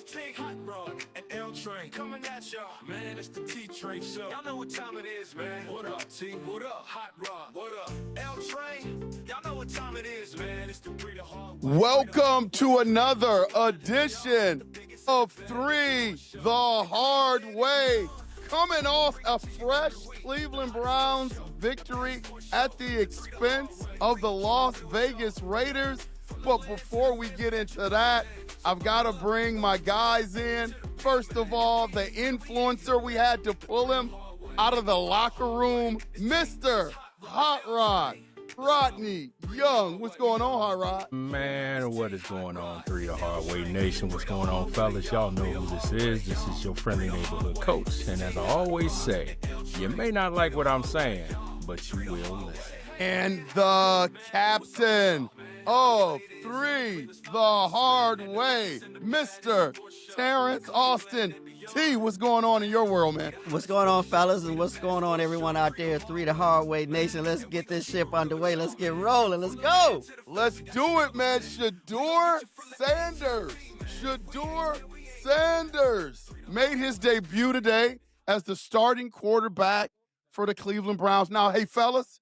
T, Hot Rod, and L Train coming at y'all. Man, it's the T Train Show. Y'all know what time it is, man. What up, T? What up, Hot Rod? What up, L Train? Y'all know what time it is, man. It's the Three the Hard Way. Welcome to another edition of Three the Hard Way. Coming off a fresh Cleveland Browns victory at the expense of the Las Vegas Raiders. But before we get into that, I've got to bring my guys in. First of all, the influencer, we had to pull him out of the locker room, Mr. Hot Rod, Rodney Young. What's going on, Hot Rod? Man, what is going on, Three the Hard Way Nation? What's going on, fellas? Y'all know who this is. This is your friendly neighborhood coach. And as I always say, you may not like what I'm saying, but you will listen. And the captain of Three the Hard Way, Mr. Terrence Austin. T, what's going on in your world, man? What's going on, fellas, and what's going on, everyone out there? Three the Hard Way Nation. Let's get this ship underway. Let's get rolling. Let's go. Let's do it, man. Shedeur Sanders. Shedeur Sanders made his debut today as the starting quarterback for the Cleveland Browns. Now, hey, fellas,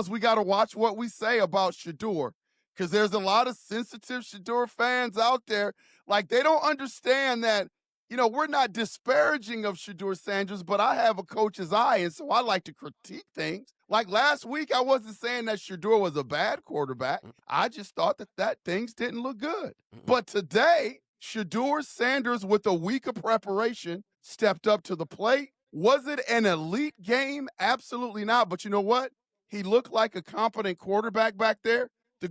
we got to watch what we say about Shedeur, because there's a lot of sensitive Shedeur fans out there. Like, they don't understand that, we're not disparaging of Shedeur Sanders, but I have a coach's eye, and so I like to critique things. Like last week, I wasn't saying that Shedeur was a bad quarterback. I just thought that things didn't look good. But today, Shedeur Sanders, with a week of preparation, stepped up to the plate. Was it an elite game? Absolutely not. But you know what? He looked like a competent quarterback back there. The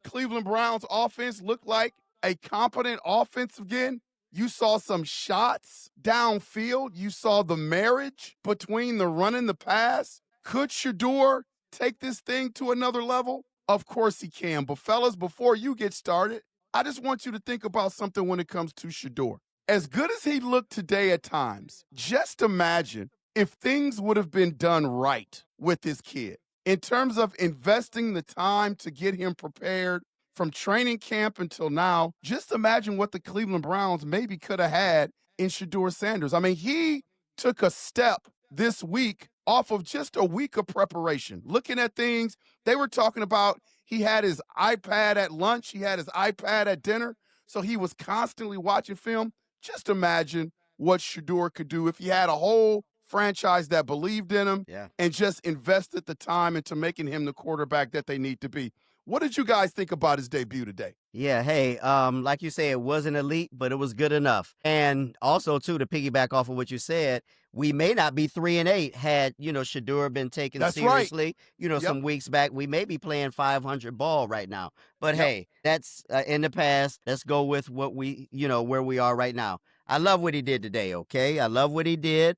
Cleveland Browns offense looked like a competent offense again. You saw some shots downfield. You saw the marriage between the run and the pass. Could Shedeur take this thing to another level? Of course he can. But fellas, before you get started, I just want you to think about something when it comes to Shedeur. As good as he looked today at times, just imagine if things would have been done right with this kid in terms of investing the time to get him prepared from training camp until now. Just imagine what the Cleveland Browns maybe could have had in Shedeur Sanders. I mean, he took a step this week off of just a week of preparation. Looking at things, they were talking about he had his iPad at lunch, he had his iPad at dinner, so he was constantly watching film. Just imagine what Shedeur could do if he had a whole franchise that believed in him and just invested the time into making him the quarterback that they need to be. What did you guys think about his debut today? Yeah, hey, like you said, it wasn't elite, but it was good enough. And also, too, to piggyback off of what you said, we may not be 3-8 had, Shedeur been taken seriously. Right. Some weeks back, we may be playing 500 ball right now. But hey, that's in the past. Let's go with what we, where we are right now. I love what he did today, okay? I love what he did.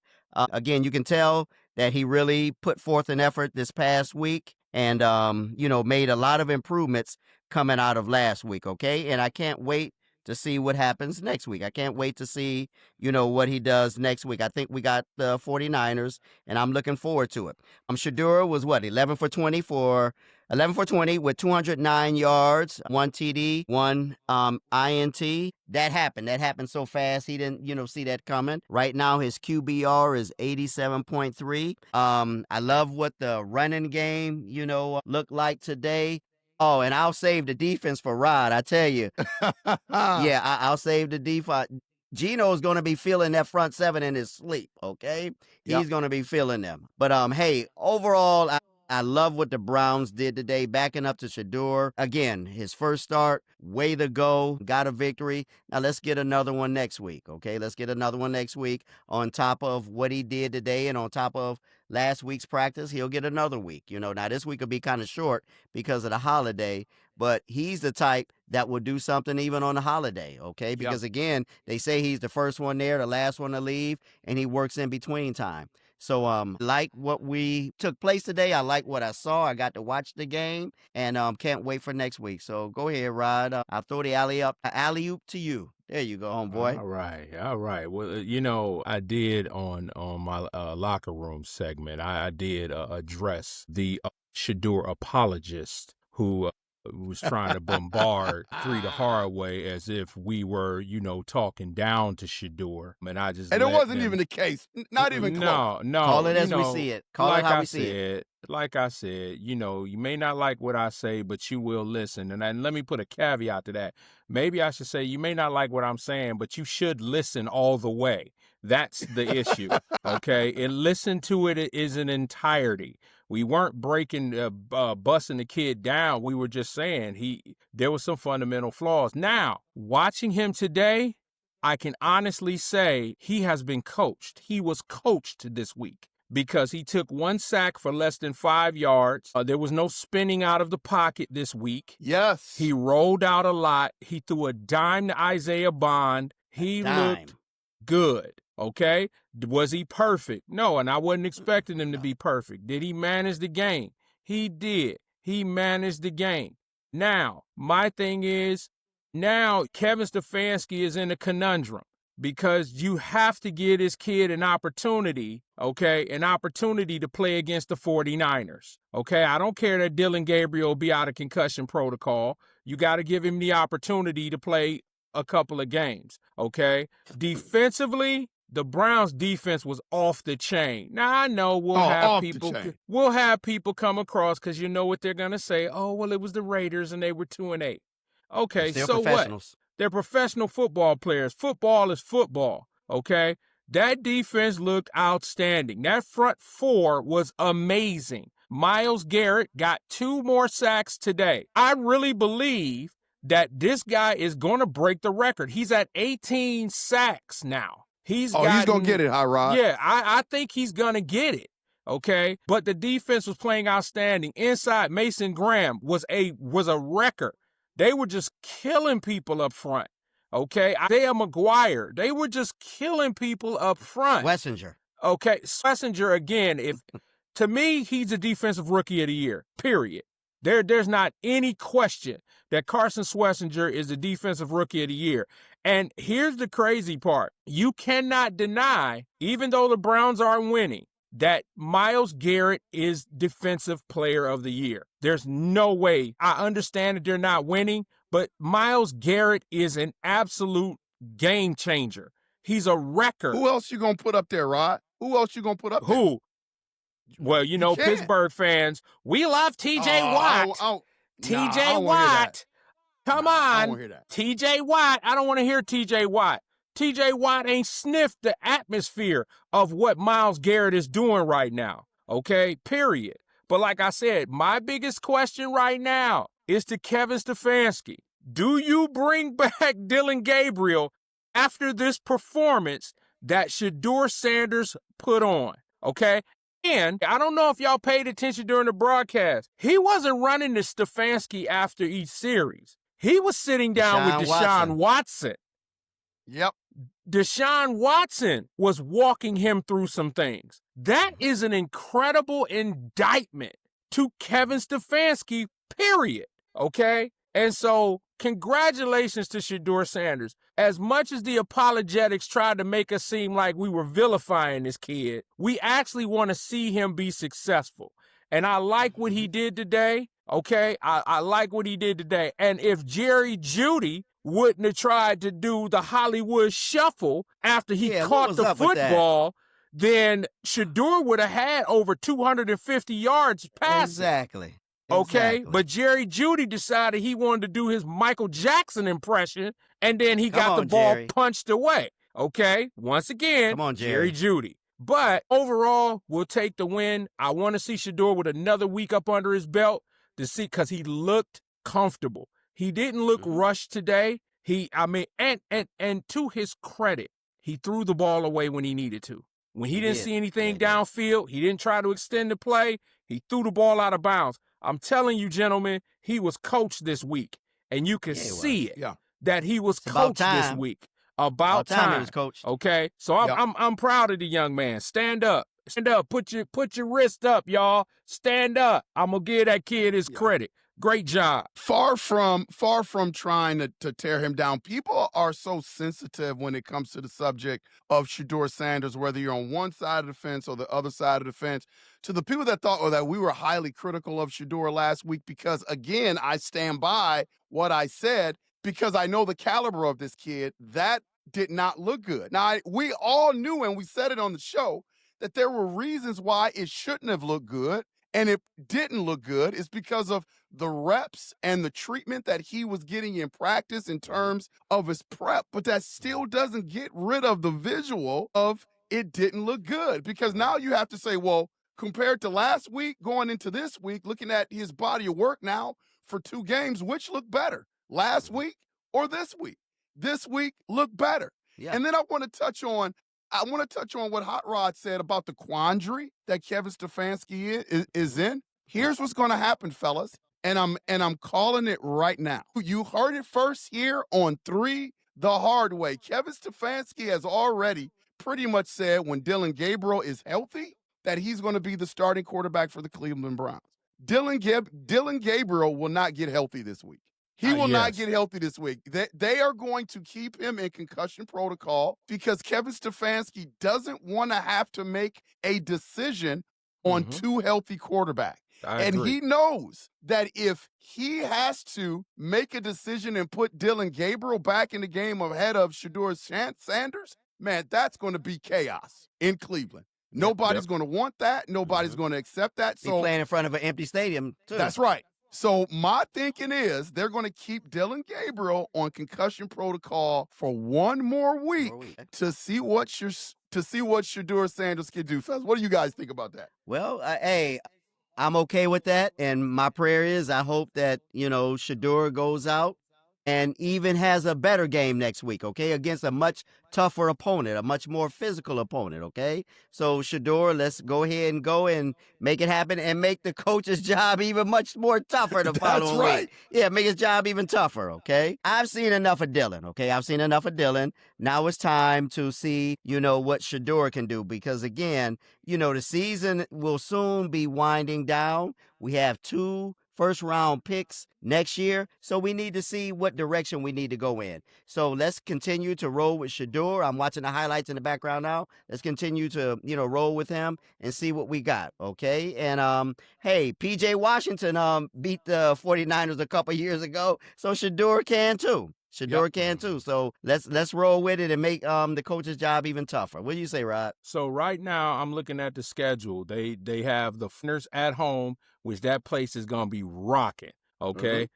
Again, you can tell that he really put forth an effort this past week and, made a lot of improvements coming out of last week, okay? And I can't wait to see what happens next week. I can't wait to see, what he does next week. I think we got the 49ers, and I'm looking forward to it. Shedeur was 11 for 20 with 209 yards, 1 TD, 1 INT. That happened so fast. He didn't, see that coming. Right now, his QBR is 87.3. I love what the running game, looked like today. Oh, and I'll save the defense for Rod, I tell you. I'll save the defense. Gino's going to be feeling that front seven in his sleep, okay? He's going to be feeling them. But, hey, overall, I love what the Browns did today, backing up to Shedeur. Again, his first start, way to go, got a victory. Now let's get another one next week, okay? Let's get another one next week on top of what he did today and on top of last week's practice. He'll get another week. Now this week will be kind of short because of the holiday, but he's the type that will do something even on the holiday, okay? Because, again, they say he's the first one there, the last one to leave, and he works in between time. So, like what we took place today. I like what I saw. I got to watch the game, and can't wait for next week. So go ahead, Rod. I'll throw the alley-oop to you. There you go, homeboy. All right. Well, I did on my locker room segment, I did address the Shedeur apologist who was trying to bombard Three the hard way as if we were, talking down to Shedeur. And I just and it wasn't even the case. Not even close. No. Call it as we see it. Call it how we see it. Like I said, you may not like what I say, but you will listen. And let me put a caveat to that. Maybe I should say you may not like what I'm saying, but you should listen all the way. That's the issue, okay? And listen to it is an entirety. We weren't busting the kid down. We were just saying there was some fundamental flaws. Now, watching him today, I can honestly say he has been coached. He was coached this week because he took 1 sack for less than 5 yards. There was no spinning out of the pocket this week. Yes. He rolled out a lot. He threw a dime to Isaiah Bond. He looked good. Okay? Was he perfect? No, and I wasn't expecting him to be perfect. Did he manage the game? He did. He managed the game. Now, my thing is, now Kevin Stefanski is in a conundrum because you have to give this kid an opportunity, okay, to play against the 49ers, okay? I don't care that Dylan Gabriel be out of concussion protocol. You got to give him the opportunity to play a couple of games, okay? Defensively, the Browns' defense was off the chain. Now I know we'll have people come across because you know what they're gonna say. Oh, well, it was the Raiders and they were 2-8. Okay, so what? They're professional football players. Football is football. Okay, that defense looked outstanding. That front four was amazing. Myles Garrett got 2 more sacks today. I really believe that this guy is going to break the record. He's at 18 sacks now. He's going to get it, Rod. Yeah, I think he's going to get it, okay? But the defense was playing outstanding. Inside, Mason Graham was a record. They were just killing people up front, okay? Isaiah McGuire, they were just killing people up front. Wessinger. Okay, Wessinger, again, to me, he's a defensive rookie of the year, period. There's not any question that Carson Wessinger is the defensive rookie of the year. And here's the crazy part. You cannot deny, even though the Browns aren't winning, that Myles Garrett is defensive player of the year. There's no way. I understand that they're not winning, but Myles Garrett is an absolute game changer. He's a record. Who else you going to put up there, Rod? Who else you going to put up there? Who? Well, Pittsburgh fans, we love T.J. Watt. T.J. Watt. Come on. T.J. Watt. I don't want to hear T.J. Watt. T.J. Watt ain't sniffed the atmosphere of what Myles Garrett is doing right now. Okay? Period. But like I said, my biggest question right now is to Kevin Stefanski. Do you bring back Dylan Gabriel after this performance that Shedeur Sanders put on? Okay? And I don't know if y'all paid attention during the broadcast. He wasn't running to Stefanski after each series. He was sitting down with Deshaun Watson. Yep. Deshaun Watson was walking him through some things. That is an incredible indictment to Kevin Stefanski, period. Okay? And so, congratulations to Shedeur Sanders. As much as the apologetics tried to make us seem like we were vilifying this kid, we actually want to see him be successful. And I like what he did today, okay? I like what he did today. And if Jerry Jeudy wouldn't have tried to do the Hollywood shuffle after he caught the football, then Shedeur would have had over 250 yards passing. Exactly. Okay, but Jerry Jeudy decided he wanted to do his Michael Jackson impression, and then he got the ball punched away. Okay, once again, Jerry Jeudy. But overall, we'll take the win. I want to see Shedeur with another week up under his belt to see, because he looked comfortable. He didn't look rushed today. And to his credit, he threw the ball away when he needed to. When he didn't see anything downfield, he didn't try to extend the play. He threw the ball out of bounds. I'm telling you, gentlemen, he was coached this week, and you can see it that he was coached this week. About time he was coached. Okay, so I'm proud of the young man. Stand up, put your wrist up, y'all. Stand up. I'm gonna give that kid his credit. Great job. Far from trying to tear him down. People are so sensitive when it comes to the subject of Shedeur Sanders, whether you're on one side of the fence or the other side of the fence. To the people that thought that we were highly critical of Shedeur last week, because again, I stand by what I said because I know the caliber of this kid. That did not look good. Now, we all knew, and we said it on the show, that there were reasons why it shouldn't have looked good, and it didn't look good. It's because of the reps and the treatment that he was getting in practice in terms of his prep, but that still doesn't get rid of the visual of it didn't look good, because now you have to say, well, compared to last week, going into this week, looking at his body of work now for 2 games, which looked better, last week or this week? This week looked better. Yeah. And then I want to touch on what Hot Rod said about the quandary that Kevin Stefanski is in. Here's what's going to happen, fellas, and I'm calling it right now. You heard it first here on 3 the hard way. Kevin Stefanski has already pretty much said when Dylan Gabriel is healthy that he's going to be the starting quarterback for the Cleveland Browns. Dylan Gabriel will not get healthy this week. He will not get healthy this week. They are going to keep him in concussion protocol because Kevin Stefanski doesn't want to have to make a decision on 2 healthy quarterbacks. And he knows that if he has to make a decision and put Dylan Gabriel back in the game ahead of Shedeur Sanders, man, that's going to be chaos in Cleveland. Nobody's going to want that. Nobody's going to accept that. So playing in front of an empty stadium, too. That's right. So my thinking is they're going to keep Dylan Gabriel on concussion protocol for 1 more week to see what Shedeur Sanders can do. Fellas, what do you guys think about that? Well, hey, I'm okay with that, and my prayer is I hope that, Shedeur goes out and even has a better game next week, okay, against a much tougher opponent, a much more physical opponent, okay? So, Shedeur, let's go ahead and go and make it happen and make the coach's job even much more tougher the following week. Yeah, make his job even tougher, okay? I've seen enough of Dylan, okay? I've seen enough of Dylan. Now it's time to see, what Shedeur can do because, again, the season will soon be winding down. We have 2 first-round picks next year, so we need to see what direction we need to go in. So let's continue to roll with Shedeur. I'm watching the highlights in the background now. Let's continue to, roll with him and see what we got, okay? And, hey, P.J. Washington beat the 49ers a couple years ago, so Shedeur can too. Shedeur can too. So let's roll with it and make the coach's job even tougher. What do you say, Rod? So right now I'm looking at the schedule. They have the Niners at home, which that place is gonna be rocking. Okay,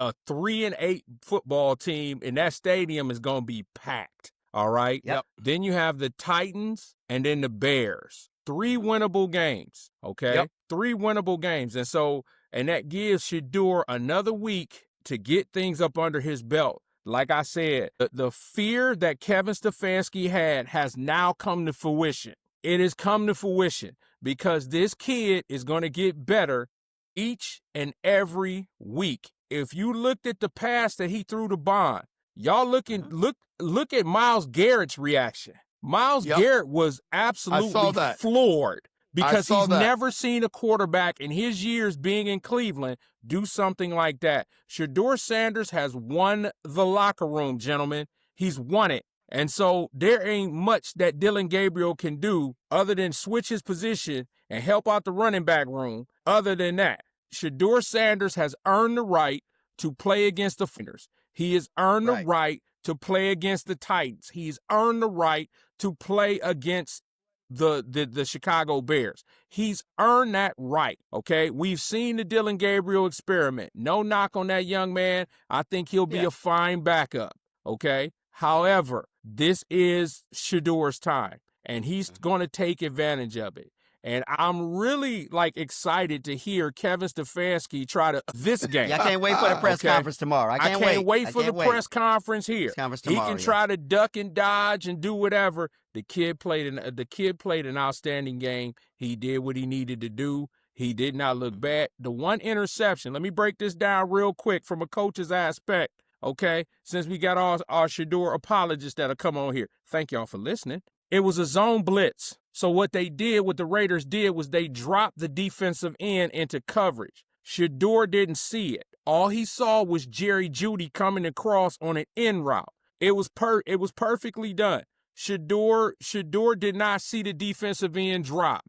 a 3-8 football team in that stadium is gonna be packed. All right. Yep. Then you have the Titans and then the Bears. 3 winnable games. Okay. 3 winnable games, and that gives Shedeur another week to get things up under his belt. Like I said, the fear that Kevin Stefanski had has now come to fruition. It has come to fruition because this kid is going to get better each and every week. If you looked at the pass that he threw to Bond, y'all look at Myles Garrett's reaction. Myles Garrett was absolutely floored because he's never seen a quarterback in his years being in Cleveland do something like that. Shedeur Sanders has won the locker room, gentlemen. He's won it. And so there ain't much that Dylan Gabriel can do other than switch his position and help out the running back room. Other than that, Shedeur Sanders has earned the right to play against the Niners. He has earned the right to play against the Titans. He's earned the right to play against the Chicago Bears. He's earned that right, okay? We've seen the Dylan Gabriel experiment. No knock on that young man. I think he'll be a fine backup, okay? However, this is Shedeur's time, and he's going to take advantage of it. And I'm really, excited to hear Kevin Stefanski try to this game. Yeah, I can't wait for the press conference tomorrow. I can't wait for the press conference here. He can try to duck and dodge and do whatever. The kid played an outstanding game. He did what he needed to do. He did not look bad. The one interception, let me break this down real quick from a coach's aspect, okay? Since we got our Shedeur apologists that'll come on here. Thank y'all for listening. It was a zone blitz. So what the Raiders did was they dropped the defensive end into coverage. Shedeur didn't see it. All he saw was Jerry Jeudy coming across on an in route. It was perfectly done. Shedeur did not see the defensive end drop.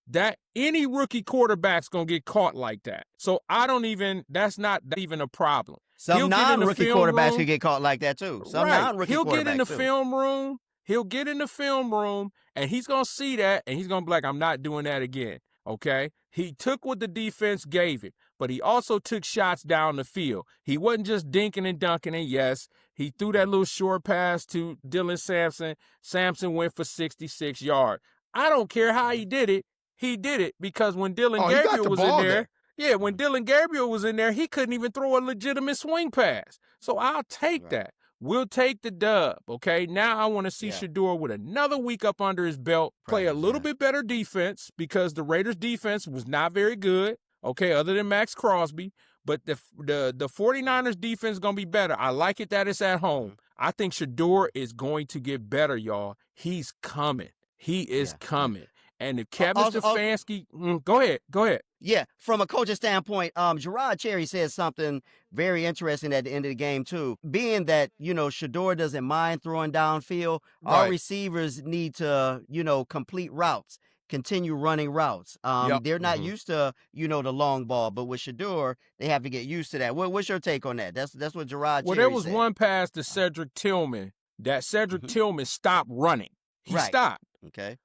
That any rookie quarterback's gonna get caught like that. So that's not even a problem. Some non-rookie quarterbacks can get caught like that too. Some non-rookie quarterbacks He'll get in the film room. He'll get in the film room, and he's gonna see that, and he's gonna be like, "I'm not doing that again." Okay? He took what the defense gave him, but he also took shots down the field. He wasn't just dinking and dunking, and yes, he threw that little short pass to Dylan Sampson. Sampson went for 66 yards. I don't care how he did it. He did it because when Dylan Gabriel was in there, when Dylan Gabriel was in there, he couldn't even throw a legitimate swing pass. So I'll take that. We'll take the dub, okay? Now I want to see Shedeur with another week up under his belt, play a little bit better defense because the Raiders' defense was not very good, okay, other than Max Crosby. But the 49ers' defense is going to be better. I like it that it's at home. I think Shedeur is going to get better, y'all. He's coming. He is coming. And if Kevin Stefanski, go ahead. Yeah, from a coaching standpoint, Gerard Cherry said something very interesting at the end of the game too. Being that, Shedeur doesn't mind throwing downfield, our receivers need to, complete routes, continue running routes. They're not used to, the long ball, but with Shedeur, they have to get used to that. What's your take on that? That's what Gerard Cherry said. Well, there was one pass to Cedric Tillman that Cedric Tillman stopped running. He stopped.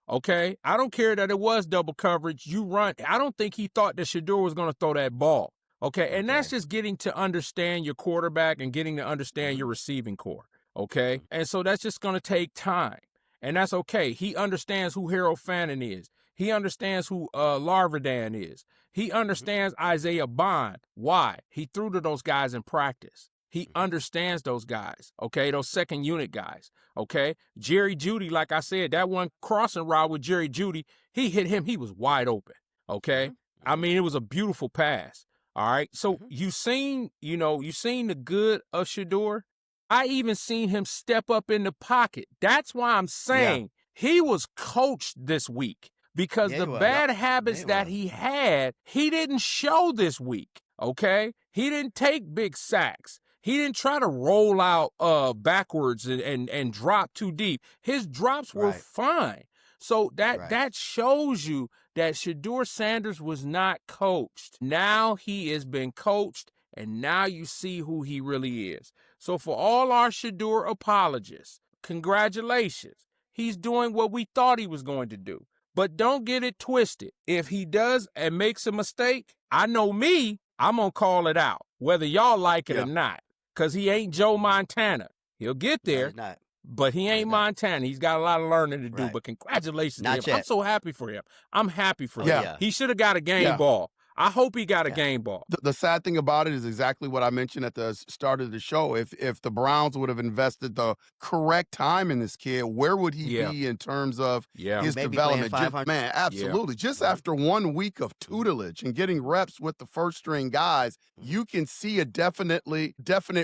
Okay. I don't care that it was double coverage. You run. I don't think he thought that Shedeur was going to throw that ball. Okay. And that's just getting to understand your quarterback and getting to understand your receiving core. Okay. And so that's just going to take time. And that's okay. He understands who Harold Fannin is. He understands who Larvadan is. He understands Isaiah Bond. Why? He threw to those guys in practice. He understands those guys, okay, those second unit guys, okay? Jerry Jeudy, like I said, that one crossing route with Jerry Jeudy, he hit him. He was wide open, okay? I mean, it was a beautiful pass, all right? So you seen the good of Shedeur. I even seen him step up in the pocket. That's why I'm saying he was coached this week because the bad habits that he had, he didn't show this week, okay? He didn't take big sacks. He didn't try to roll out backwards and drop too deep. His drops were fine. So that shows you that Shedeur Sanders was not coached. Now he has been coached, and now you see who he really is. So for all our Shedeur apologists, congratulations. He's doing what we thought he was going to do. But don't get it twisted. If he does and makes a mistake, I know me, I'm going to call it out, whether y'all like it or not. Because he ain't Joe Montana. He'll get there, but he ain't Montana. He's got a lot of learning to do, but congratulations to him. I'm so happy for him. I'm happy for him. He should have got a game ball. I hope he got a game ball. The sad thing about it is exactly what I mentioned at the start of the show. If the Browns would have invested the correct time in this kid, where would he be in terms of his development? Man, absolutely. Just after 1 week of tutelage and getting reps with the first string guys, you can see a definite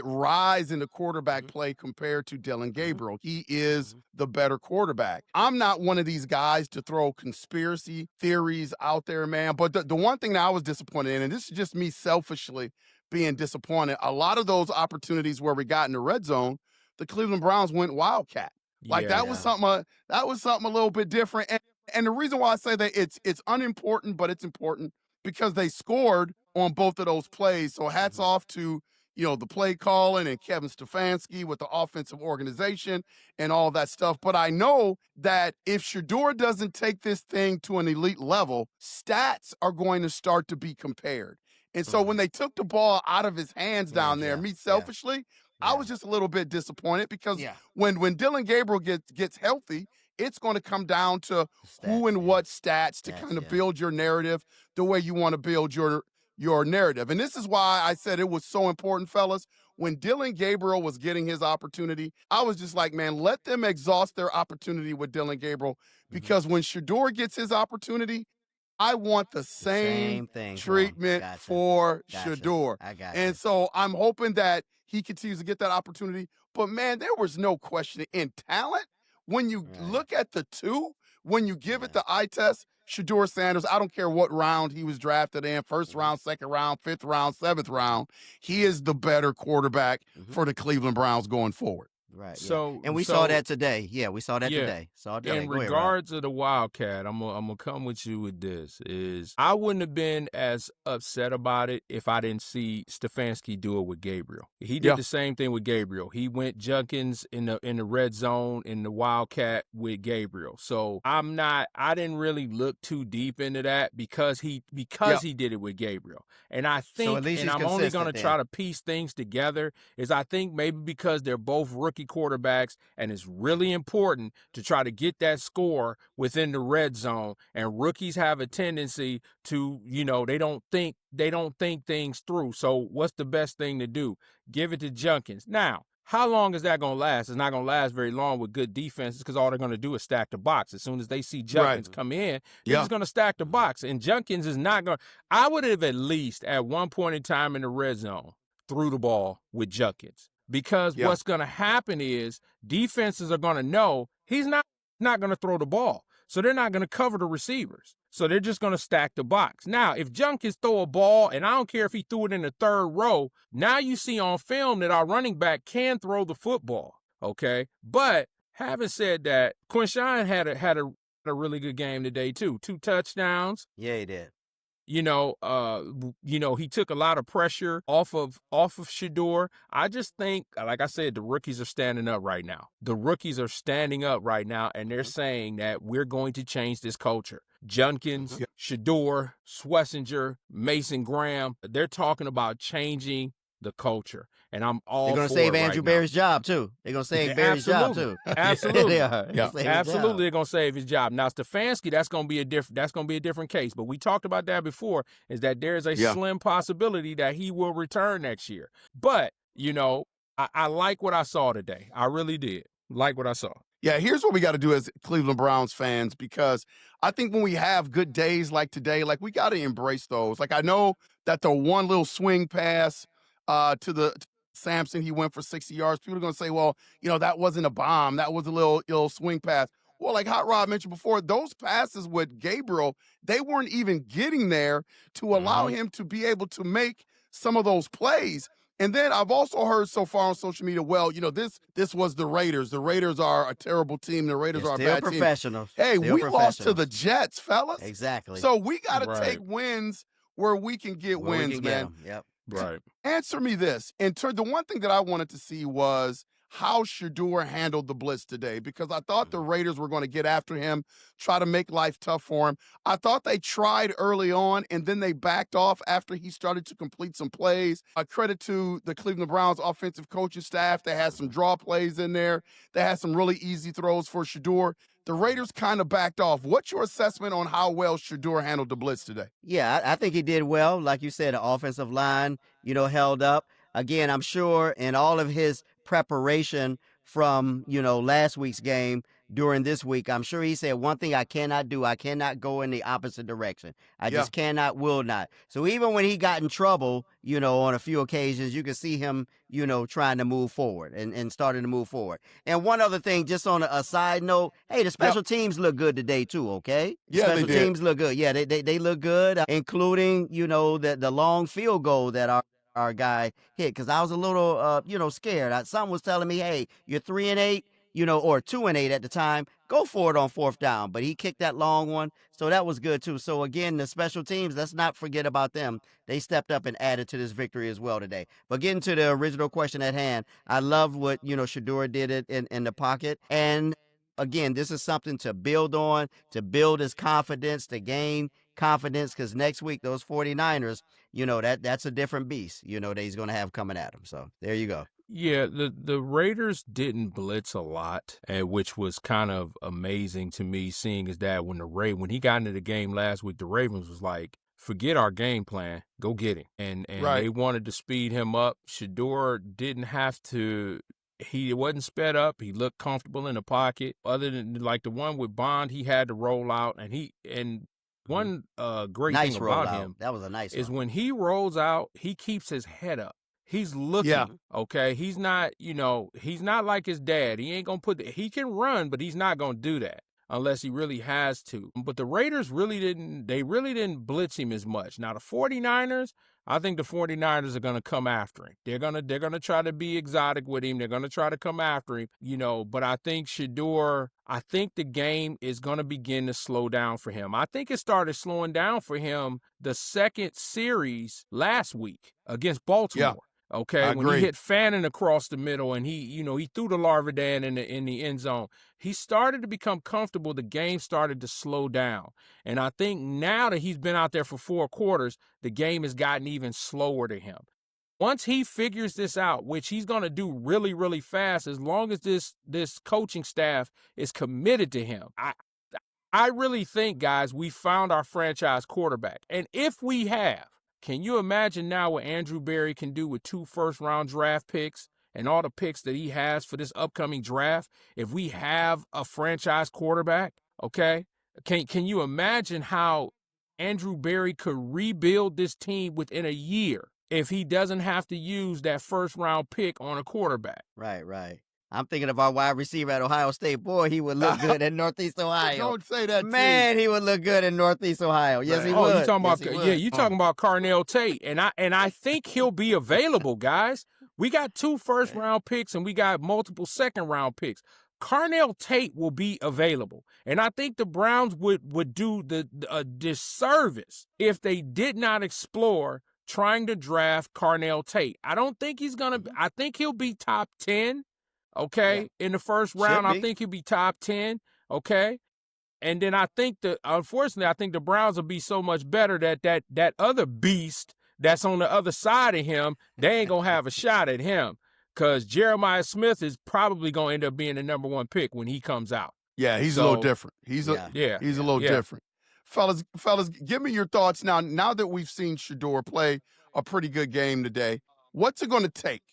rise in the quarterback play compared to Dylan Gabriel. He is the better quarterback. I'm not one of these guys to throw conspiracy theories out there, man. But the one thing that I was disappointed in, and this is just me selfishly being disappointed, a lot of those opportunities where we got in the red zone, the Cleveland Browns went Wildcat. That was something a little bit different. And the reason why I say that it's unimportant, but it's important because they scored on both of those plays. So hats off to the play calling and Kevin Stefanski with the offensive organization and all that stuff. But I know that if Shedeur doesn't take this thing to an elite level, stats are going to start to be compared. And so when they took the ball out of his hands down there, me selfishly, I was just a little bit disappointed because when Dylan Gabriel gets healthy, it's going to come down to who and what stats to kind of build your narrative the way you want to build your narrative. And this is why I said it was so important, fellas. When Dylan Gabriel was getting his opportunity, I was just like, man, let them exhaust their opportunity with Dylan Gabriel because when Shedeur gets his opportunity, I want the same treatment for Shedeur. And so I'm hoping that he continues to get that opportunity. But, man, there was no question in talent. When you look at the two, when you give it the eye test, Shedeur Sanders, I don't care what round he was drafted in, first round, second round, fifth round, seventh round, he is the better quarterback for the Cleveland Browns going forward. Right. Yeah. So, And we saw that today. Yeah, we saw that yeah, today. Saw it today. in Go ahead, Rob. regards of the Wildcat, I'm gonna come with you with this. Is I wouldn't have been as upset about it if I didn't see Stefanski do it with Gabriel. He did the same thing with Gabriel. He went Junkins in the red zone in the Wildcat with Gabriel. So I didn't really look too deep into that because he did it with Gabriel. And I think, at least and he's I'm only gonna consistent try then. to piece things together, is I think maybe because they're both rookie quarterbacks and it's really important to try to get that score within the red zone, and rookies have a tendency to, they don't think things through. So what's the best thing to do? Give it to Junkins. Now, how long is that going to last? It's not going to last very long with good defenses because all they're going to do is stack the box. As soon as they see Junkins come in, they're just going to stack the box. And Junkins is not going to – I would have at least at one point in time in the red zone threw the ball with Junkins. Because what's going to happen is defenses are going to know he's not going to throw the ball. So they're not going to cover the receivers. So they're just going to stack the box. Now, if Junkins throw a ball, and I don't care if he threw it in the third row, now you see on film that our running back can throw the football, okay? But having said that, Quinshawn had a really good game today too. 2 touchdowns. Yeah, he did. He took a lot of pressure off of Shedeur. I just think, like I said, the rookies are standing up right now. The rookies are standing up right now, and they're saying that we're going to change this culture. Junkins, Shedeur, Schlesinger, Mason Graham, they're talking about changing the culture. And I'm all They're going to for save it Andrew right Barry's job, too. They're going to save Barry's job, too. Absolutely. They are. Yeah. Absolutely, they're gonna save his job. Now Stefanski, that's gonna be a different case. But we talked about that before, is that there's a slim possibility that he will return next year. But, I like what I saw today. I really did. Like what I saw. Yeah, here's what we got to do as Cleveland Browns fans, because I think when we have good days like today, like we got to embrace those. Like I know that the one little swing pass to the Sampson, he went for 60 yards. People are going to say, well, that wasn't a bomb. That was a little swing pass. Well, like Hot Rod mentioned before, those passes with Gabriel, they weren't even getting there to allow him to be able to make some of those plays. And then I've also heard so far on social media, well, this was the Raiders. The Raiders are a terrible team. The Raiders are a bad team. Professionals. Hey, we lost to the Jets, fellas. Exactly. So we got to take wins where we can get wins, man. Yep. Right. Answer me this. The one thing that I wanted to see was how Shedeur handled the blitz today, because I thought the Raiders were going to get after him, try to make life tough for him. I thought they tried early on, and then they backed off after he started to complete some plays. A credit to the Cleveland Browns offensive coaching staff. They had some draw plays in there. They had some really easy throws for Shedeur. The Raiders kind of backed off. What's your assessment on how well Shedeur handled the blitz today? Yeah, I think he did well. Like you said, the offensive line, held up. Again, I'm sure in all of his preparation from, last week's game during this week, I'm sure he said one thing I cannot do. I cannot go in the opposite direction. I just cannot, will not. So even when he got in trouble, on a few occasions, you could see him, trying to move forward and starting to move forward. And one other thing, just on a side note, hey, the special teams look good today too, okay? Special teams look good. Yeah, they look good, including, the long field goal that our guy hit, because I was a little, scared. Something was telling me, hey, you're 3-8, or 2-8 at the time. Go for it on 4th down. But he kicked that long one, so that was good too. So again, the special teams, let's not forget about them. They stepped up and added to this victory as well today. But getting to the original question at hand, I love what Shedeur did it in the pocket. And again, this is something to build on, to build his confidence, to gain confidence, because next week those 49ers, that's a different beast, that he's going to have coming at him. So there you go. Yeah, the Raiders didn't blitz a lot, which was kind of amazing to me, seeing is that when he got into the game last week, the Ravens was like, forget our game plan, go get him. And they wanted to speed him up. Shedeur didn't have to. He wasn't sped up. He looked comfortable in the pocket. Other than like the one with Bond, he had to roll out, and one great thing about him, that was a nice is one. when he rolls out, he keeps his head up. He's looking, okay? He's not, he's not like his dad. He ain't going to he can run, but he's not going to do that, unless he really has to. But the Raiders really didn't blitz him as much. Now the 49ers, I think the 49ers are going to come after him. They're going to try to be exotic with him. They're going to try to come after him, but I think Shedeur, I think the game is going to begin to slow down for him. I think it started slowing down for him the second series last week against Baltimore. Yeah. Okay, when he hit Fannin across the middle and he threw the Larvidan in the end zone, he started to become comfortable. The game started to slow down. And I think now that he's been out there for 4 quarters, the game has gotten even slower to him. Once he figures this out, which he's going to do really, really fast, as long as this coaching staff is committed to him, I really think, guys, we found our franchise quarterback. And if we have, can you imagine now what Andrew Berry can do with 2 first-round draft picks and all the picks that he has for this upcoming draft? If we have a franchise quarterback, okay? Can you imagine how Andrew Berry could rebuild this team within a year if he doesn't have to use that first-round pick on a quarterback? Right. I'm thinking of our wide receiver at Ohio State. Boy, he would look good in Northeast Ohio. Don't say that, man. He would look good in Northeast Ohio. Yes, he would. You talking about you talking about Carnell Tate, and I think he'll be available, guys. We got 2 first-round picks and we got multiple second-round picks. Carnell Tate will be available, and I think the Browns would do a disservice if they did not explore trying to draft Carnell Tate. I don't think he's gonna. I think he'll be top 10. Okay, in the first round, I think he'll be top 10. Okay, and then unfortunately, I think the Browns will be so much better that other beast that's on the other side of him, they ain't gonna have a shot at him, because Jeremiah Smith is probably gonna end up being the number 1 pick when he comes out. Yeah, he's a little different. He's a little different. Fellas, give me your thoughts now that we've seen Shedeur play a pretty good game today. What's it going to take?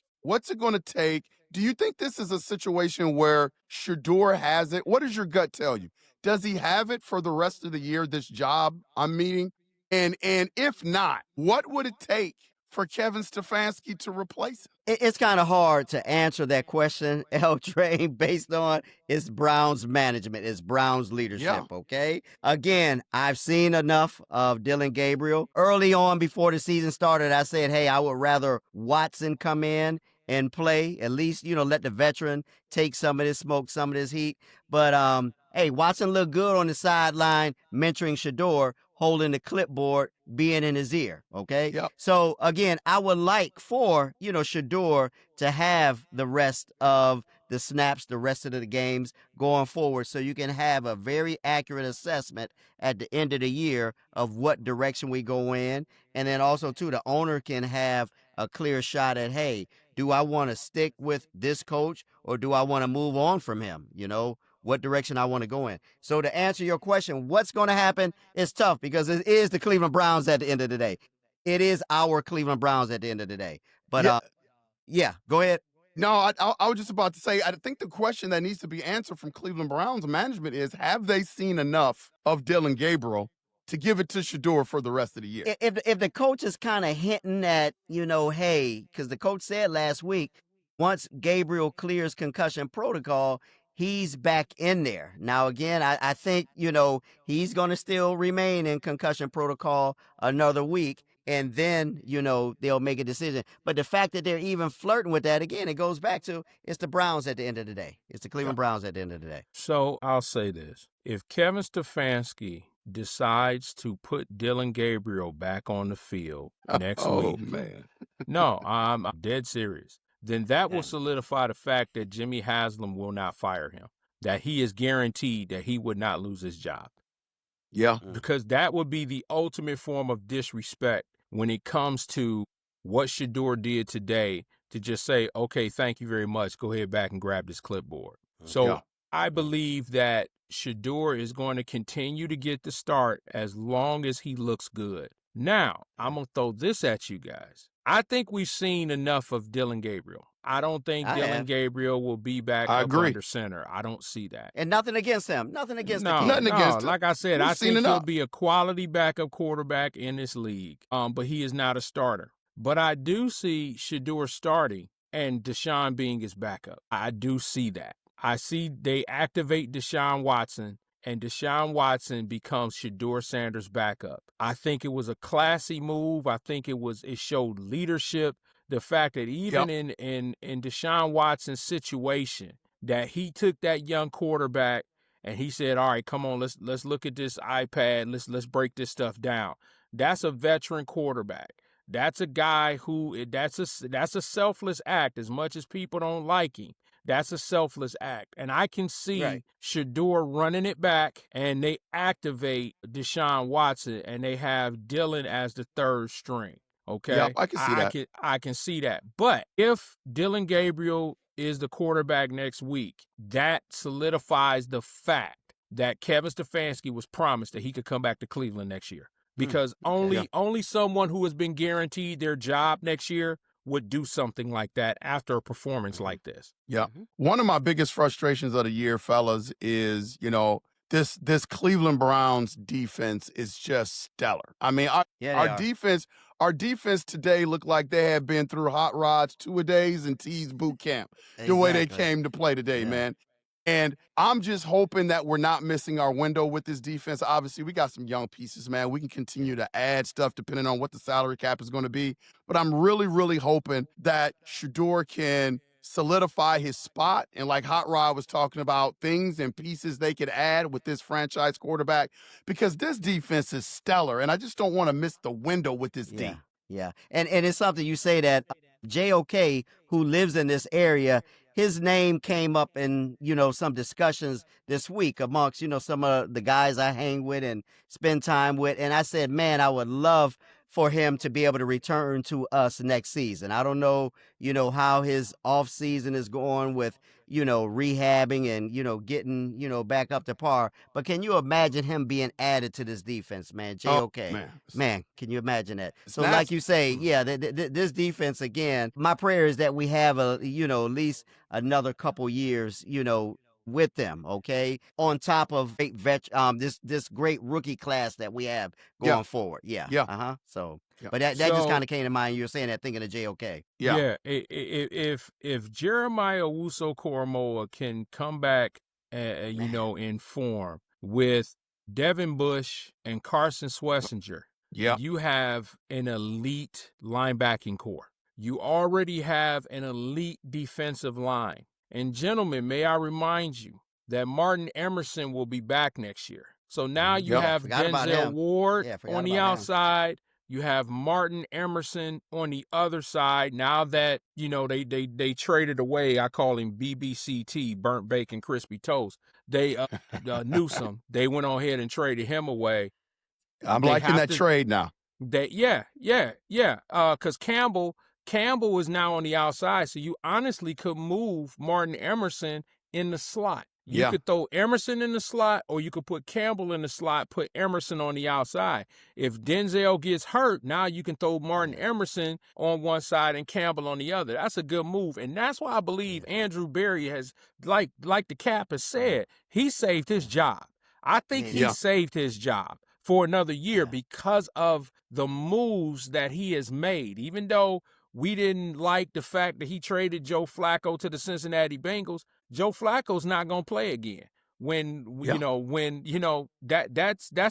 Do you think this is a situation where Shedeur has it? What does your gut tell you? Does he have it for the rest of the year, this job I'm meeting? And if not, what would it take for Kevin Stefanski to replace him? It's kind of hard to answer that question, L Train, based on it's Browns management, it's Browns leadership, okay? Again, I've seen enough of Dylan Gabriel. Early on, before the season started, I said, hey, I would rather Watson come in and play, at least, let the veteran take some of this smoke, some of this heat. But, hey, Watson looked good on the sideline, mentoring Shedeur, holding the clipboard, being in his ear, okay? Yep. So, again, I would like for, Shedeur to have the rest of the snaps, the rest of the games going forward, so you can have a very accurate assessment at the end of the year of what direction we go in. And then also, too, the owner can have a clear shot at, hey, do I want to stick with this coach or do I want to move on from him? What direction I want to go in. So to answer your question, what's going to happen is tough, because it is the Cleveland Browns at the end of the day. It is our Cleveland Browns at the end of the day. But, go ahead. No, I was just about to say, I think the question that needs to be answered from Cleveland Browns management is, have they seen enough of Dylan Gabriel to give it to Shedeur for the rest of the year? If the coach is kind of hinting at, hey, because the coach said last week, once Gabriel clears concussion protocol, he's back in there. Now, again, I think, he's going to still remain in concussion protocol another week, and then, they'll make a decision. But the fact that they're even flirting with that, again, it goes back to, it's the Browns at the end of the day. It's the Cleveland Browns at the end of the day. So I'll say this. If Kevin Stefanski decides to put Dylan Gabriel back on the field next week, man. No, I'm dead serious, then that will solidify the fact that Jimmy Haslam will not fire him, that he is guaranteed that he would not lose his job. Yeah. Because that would be the ultimate form of disrespect when it comes to what Shedeur did today, to just say, okay, thank you very much, go ahead back and grab this clipboard. So I believe that Shedeur is going to continue to get the start as long as he looks good. Now, I'm going to throw this at you guys. I think we've seen enough of Dylan Gabriel. I don't think Dylan Gabriel will be back up under center. I don't see that. And nothing against him. Nothing against the kid. Nothing against him. Like I said, I think he'll be a quality backup quarterback in this league. But he is not a starter. But I do see Shedeur starting and Deshaun being his backup. I do see that. I see they activate Deshaun Watson and Deshaun Watson becomes Shedeur Sanders' backup. I think it was a classy move. I think it showed leadership. The fact that even in Deshaun Watson's situation, that he took that young quarterback and he said, "All right, come on, let's look at this iPad. Let's break this stuff down." That's a veteran quarterback. That's a guy who that's a selfless act. As much as people don't like him, that's a selfless act. And I can see Shedeur running it back, and they activate Deshaun Watson, and they have Dylan as the third string. Okay, yeah, I can see that. I can see that. But if Dylan Gabriel is the quarterback next week, that solidifies the fact that Kevin Stefanski was promised that he could come back to Cleveland next year. Because only someone who has been guaranteed their job next year would do something like that after a performance like this. Yeah. One of my biggest frustrations of the year, fellas, is, this Cleveland Browns defense is just stellar. I mean, our defense today looked like they had been through hot rods, two-a-days, and T's boot camp. The way they came to play today, man. And I'm just hoping that we're not missing our window with this defense. Obviously, we got some young pieces, man. We can continue to add stuff depending on what the salary cap is going to be. But I'm really, really hoping that Shedeur can solidify his spot. And like Hot Rod was talking about, things and pieces they could add with this franchise quarterback, because this defense is stellar. And I just don't want to miss the window with this D. Yeah. And it's something you say that JOK, who lives in this area, his name came up in, some discussions this week amongst, some of the guys I hang with and spend time with. And I said, man, I would love for him to be able to return to us next season. I don't know, how his off season is going with, rehabbing and, getting, back up to par. But can you imagine him being added to this defense, man? JOK. Man, can you imagine that? So like you say, this defense, again, my prayer is that we have at least another couple years, with them, okay, on top of this great rookie class that we have going forward. So, but that just kind of came to mind. You were saying that thinking of JOK. If Jeremiah Owusu-Koramoah can come back, in form with Devin Bush and Carson Schlesinger, you have an elite linebacking core. You already have an elite defensive line. And gentlemen, may I remind you that Martin Emerson will be back next year. So now you have Denzel Ward on the outside. You have Martin Emerson on the other side. Now that, they traded away, I call him BBCT, burnt bacon, crispy toast. They Newsome. They went on ahead and traded him away. I'm liking that trade now. Because Campbell is now on the outside, so you honestly could move Martin Emerson in the slot. You could throw Emerson in the slot, or you could put Campbell in the slot, put Emerson on the outside. If Denzel gets hurt, now you can throw Martin Emerson on one side and Campbell on the other. That's a good move, and that's why I believe Andrew Berry has, like the Cap has said, he saved his job. I think he saved his job for another year because of the moves that he has made, even though we didn't like the fact that he traded Joe Flacco to the Cincinnati Bengals. Joe Flacco's not going to play again. That's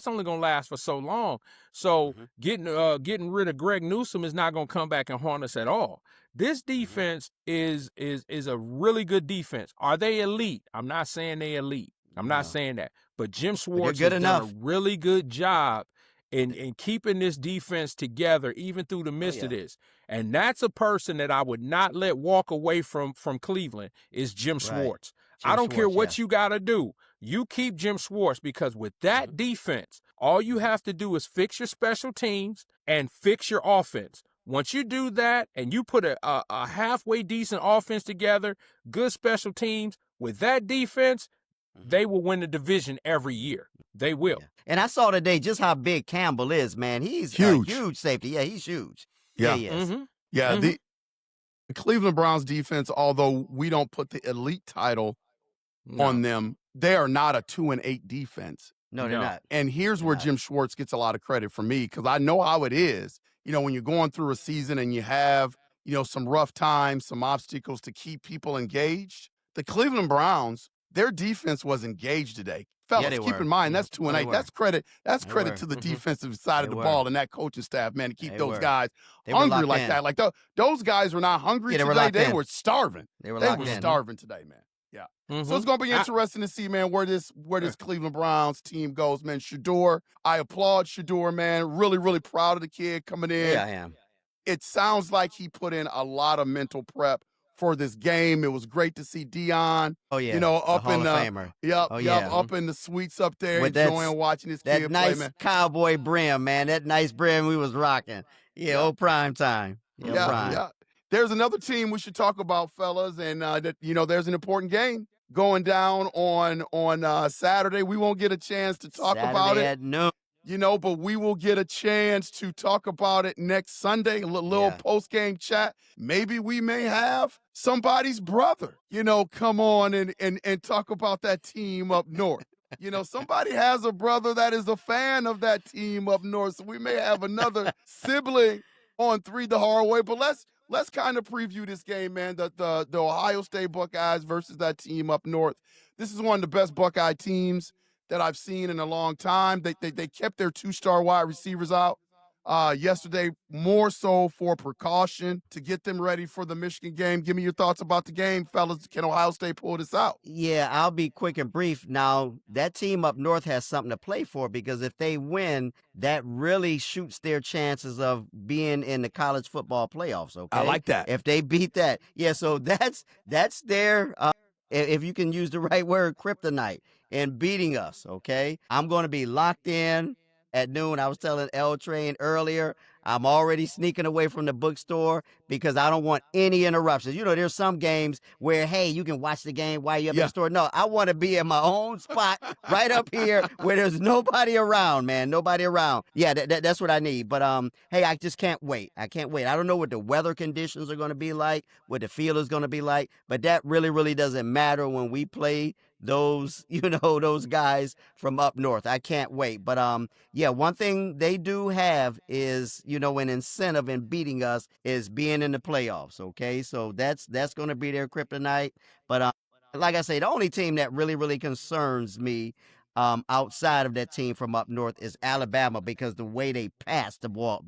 only going to last for so long. So getting rid of Greg Newsome is not going to come back and haunt us at all. This defense is a really good defense. Are they elite? I'm not saying they elite. I'm not saying that. But Jim Schwartz has done a really good job in keeping this defense together even through the midst of this. And that's a person that I would not let walk away from Cleveland is Jim Schwartz. I don't care what you got to do. You keep Jim Schwartz, because with that defense, all you have to do is fix your special teams and fix your offense. Once you do that and you put a halfway decent offense together, good special teams, with that defense, they will win the division every year. They will. And I saw today just how big Campbell is, man. He's huge. A huge safety. Yeah, he's huge. Yeah, he is. The Cleveland Browns defense, although we don't put the elite title on them, they are not a 2-8 defense. No, they're not. And here's where Jim Schwartz gets a lot of credit from me, because I know how it is. When you're going through a season and you have, some rough times, some obstacles to keep people engaged. The Cleveland Browns, their defense was engaged today. fellas, they keep were. in mind, Yeah, that's 2 no, and they 8. were. That's credit They were. to the defensive side They of the were. ball and that coaching staff, man, to keep They those were. guys They were hungry locked like in. that. Like those guys were not hungry Yeah, they were today. locked They in. were starving. They were They locked were in. starving today, man. Yeah. So it's gonna be interesting to see, man, where this Cleveland Browns team goes, man. Shedeur, I applaud Shedeur, man. Really, really proud of the kid coming in. Yeah, I am. It sounds like he put in a lot of mental prep for this game. It was great to see Dion, Oh, yeah. you know, The up Hall in of Famer. Oh, yeah. up in the suites up there, With that enjoying watching this that kid nice play, man. cowboy brim, man. That nice brim we was rocking. Yeah, old prime time. Yeah, prime. Yeah. There's another team we should talk about, fellas, and that there's an important game going down on Saturday. We won't get a chance to talk about Saturday it, at noon. but we will get a chance to talk about it next Sunday. A little post-game chat. Maybe we may have somebody's brother, come on and talk about that team up north. Somebody has a brother that is a fan of that team up north, so we may have another sibling on 3 the hard way. But let's kind of preview this game, man. The Ohio State Buckeyes versus that team up north. This is one of the best Buckeye teams that I've seen in a long time. They kept their 2-star wide receivers out yesterday, more so for precaution to get them ready for the Michigan game. Give me your thoughts about the game, fellas. Can Ohio State pull this out? Yeah, I'll be quick and brief. Now, that team up north has something to play for because if they win, that really shoots their chances of being in the college football playoffs, okay? I like that. If they beat that. Yeah, so that's their if you can use the right word, kryptonite in beating us, okay? I'm going to be locked in at noon. I was telling L Train earlier, I'm already sneaking away from the bookstore because I don't want any interruptions. There's some games where, hey, you can watch the game while you're up in the store. No, I want to be in my own spot right up here where there's nobody around, man. Nobody around. Yeah, that's what I need. But, hey, I just can't wait. I can't wait. I don't know what the weather conditions are going to be like, what the field is going to be like, but that really, really doesn't matter when we play those guys from up north. I can't wait. But yeah, one thing they do have is, an incentive in beating us is being in the playoffs. Okay, so that's going to be their kryptonite. But like I say, the only team that really, really concerns me outside of that team from up north is Alabama because the way they pass the ball,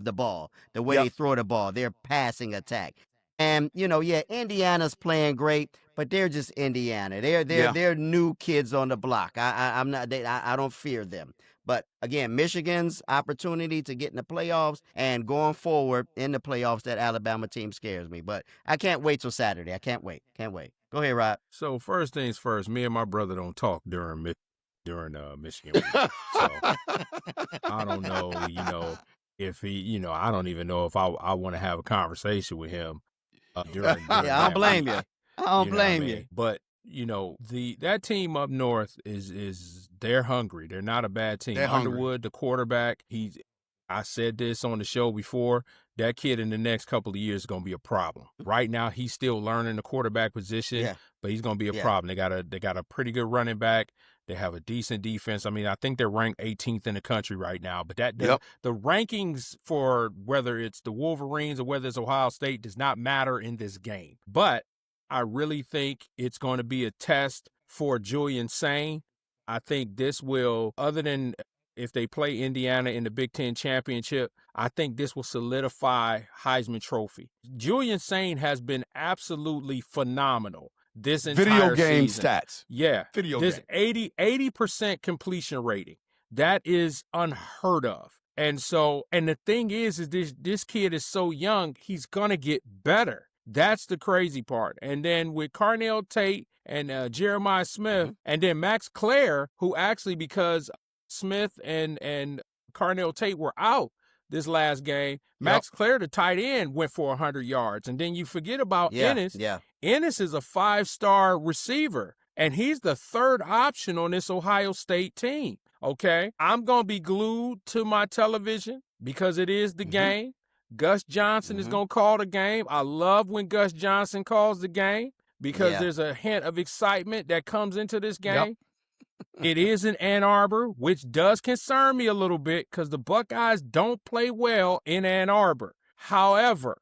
the way they throw the ball, their passing attack. And Indiana's playing great, but they're just Indiana. They're new kids on the block. I don't fear them. But again, Michigan's opportunity to get in the playoffs and going forward in the playoffs, that Alabama team scares me. But I can't wait till Saturday. I can't wait. Go ahead, Rob. So first things first, me and my brother don't talk during Michigan week. So I don't know, if he, I don't even know if I want to have a conversation with him during Yeah, I don't blame you. I don't blame you. But that team up north is they're hungry. They're not a bad team. They're hungry. Underwood, the quarterback, I said this on the show before. That kid in the next couple of years is going to be a problem. Right now, he's still learning the quarterback position, but he's going to be a problem. They got a pretty good running back. They have a decent defense. I mean, I think they're ranked 18th in the country right now. But the rankings for whether it's the Wolverines or whether it's Ohio State does not matter in this game. But I really think it's going to be a test for Julian Sain. I think this will, other than if they play Indiana in the Big Ten championship, I think this will solidify Heisman Trophy. Julian Sain has been absolutely phenomenal this entire video game season. stats. Yeah. This game. 80% completion rating. That is unheard of. And the thing is this kid is so young, he's going to get better. That's the crazy part. And then with Carnell Tate and Jeremiah Smith, and then Max Clare, who actually, because Smith and Carnell Tate were out this last game, Max Clare, the tight end, went for 100 yards. And then you forget about Ennis. Yeah. Ennis is a 5-star receiver, and he's the third option on this Ohio State team. Okay? I'm going to be glued to my television because it is the game. Gus Johnson is going to call the game. I love when Gus Johnson calls the game because there's a hint of excitement that comes into this game. It is in Ann Arbor, which does concern me a little bit because the Buckeyes don't play well in Ann Arbor. However,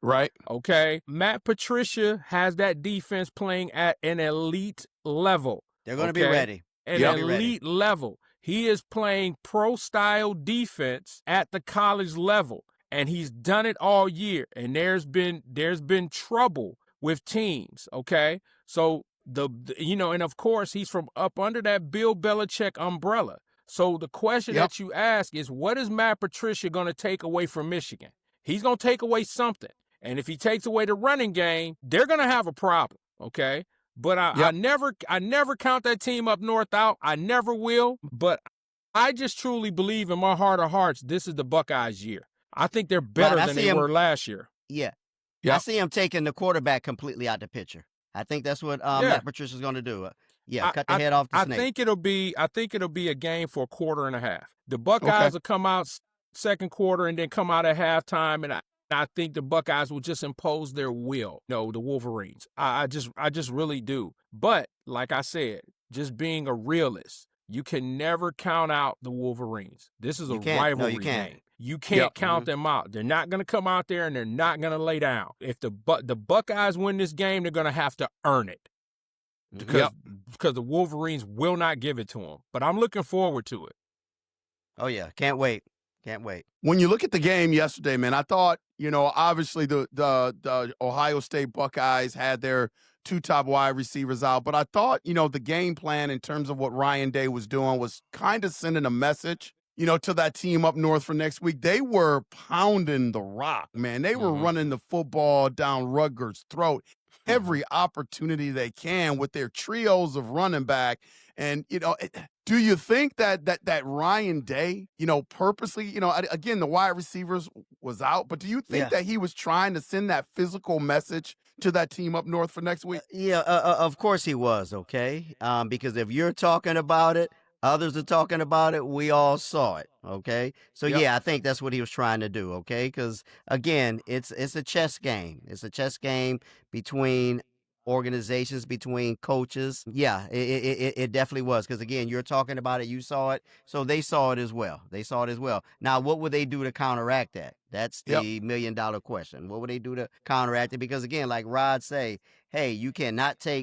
Matt Patricia has that defense playing at an elite level. They're going to be ready. An elite level. He is playing pro-style defense at the college level, and he's done it all year. And there's been trouble with teams, okay? So and of course he's from up under that Bill Belichick umbrella. So the question that you ask is, what is Matt Patricia going to take away from Michigan? He's going to take away something. And if he takes away the running game, they're going to have a problem, okay? But I never count that team up north out. I never will. But I just truly believe in my heart of hearts, this is the Buckeyes' year. I think they're better than they were last year. Yeah. I see him taking the quarterback completely out the picture. I think that's what Matt Patricia's going to do. Cut the head off the snake. I think it'll be a game for a quarter and a half. The Buckeyes will come out second quarter and then come out at halftime, and I think the Buckeyes will just impose their will. No, the Wolverines. I just really do. But like I said, just being a realist, you can never count out the Wolverines. This is a rivalry game. You can't count them out. They're not going to come out there and they're not going to lay down. If the Buckeyes win this game, they're going to have to earn it. Because the Wolverines will not give it to them. But I'm looking forward to it. Oh, yeah. Can't wait. When you look at the game yesterday, man, I thought, obviously the Ohio State Buckeyes had their two top wide receivers out. But I thought, the game plan in terms of what Ryan Day was doing was kind of sending a message, to that team up north for next week. They were pounding the rock, man. They were running the football down Rutgers' throat every opportunity they can with their trios of running back. And, do you think that Ryan Day, purposely, again, the wide receivers was out, but do you think that he was trying to send that physical message to that team up north for next week? Of course he was, okay? Because if you're talking about it, others are talking about it, we all saw it, okay? So, I think that's what he was trying to do, okay? Because, again, it's a chess game. It's a chess game between organizations, between coaches. Yeah, it definitely was. Because, again, you're talking about it, you saw it, so they saw it as well. Now, what would they do to counteract that? That's the million-dollar question. What would they do to counteract it? Because, again, like Rod say, hey,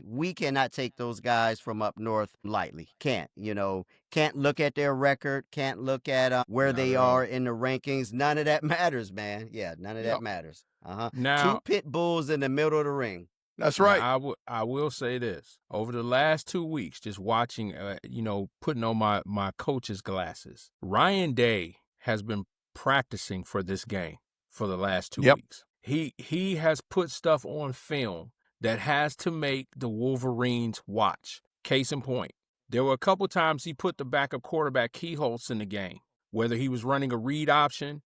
we cannot take those guys from up north lightly. Can't look at their record, can't look at where they are in the rankings. None of that matters, man. Yeah, none of that matters. Now, two pit bulls in the middle of the ring. That's right. I will say this. Over the last 2 weeks, just watching, putting on my coach's glasses, Ryan Day has been practicing for this game for the last 2 weeks. He has put stuff on film that has to make the Wolverines watch. Case in point, there were a couple times he put the backup quarterback Keyholtz in the game, whether he was running a read option,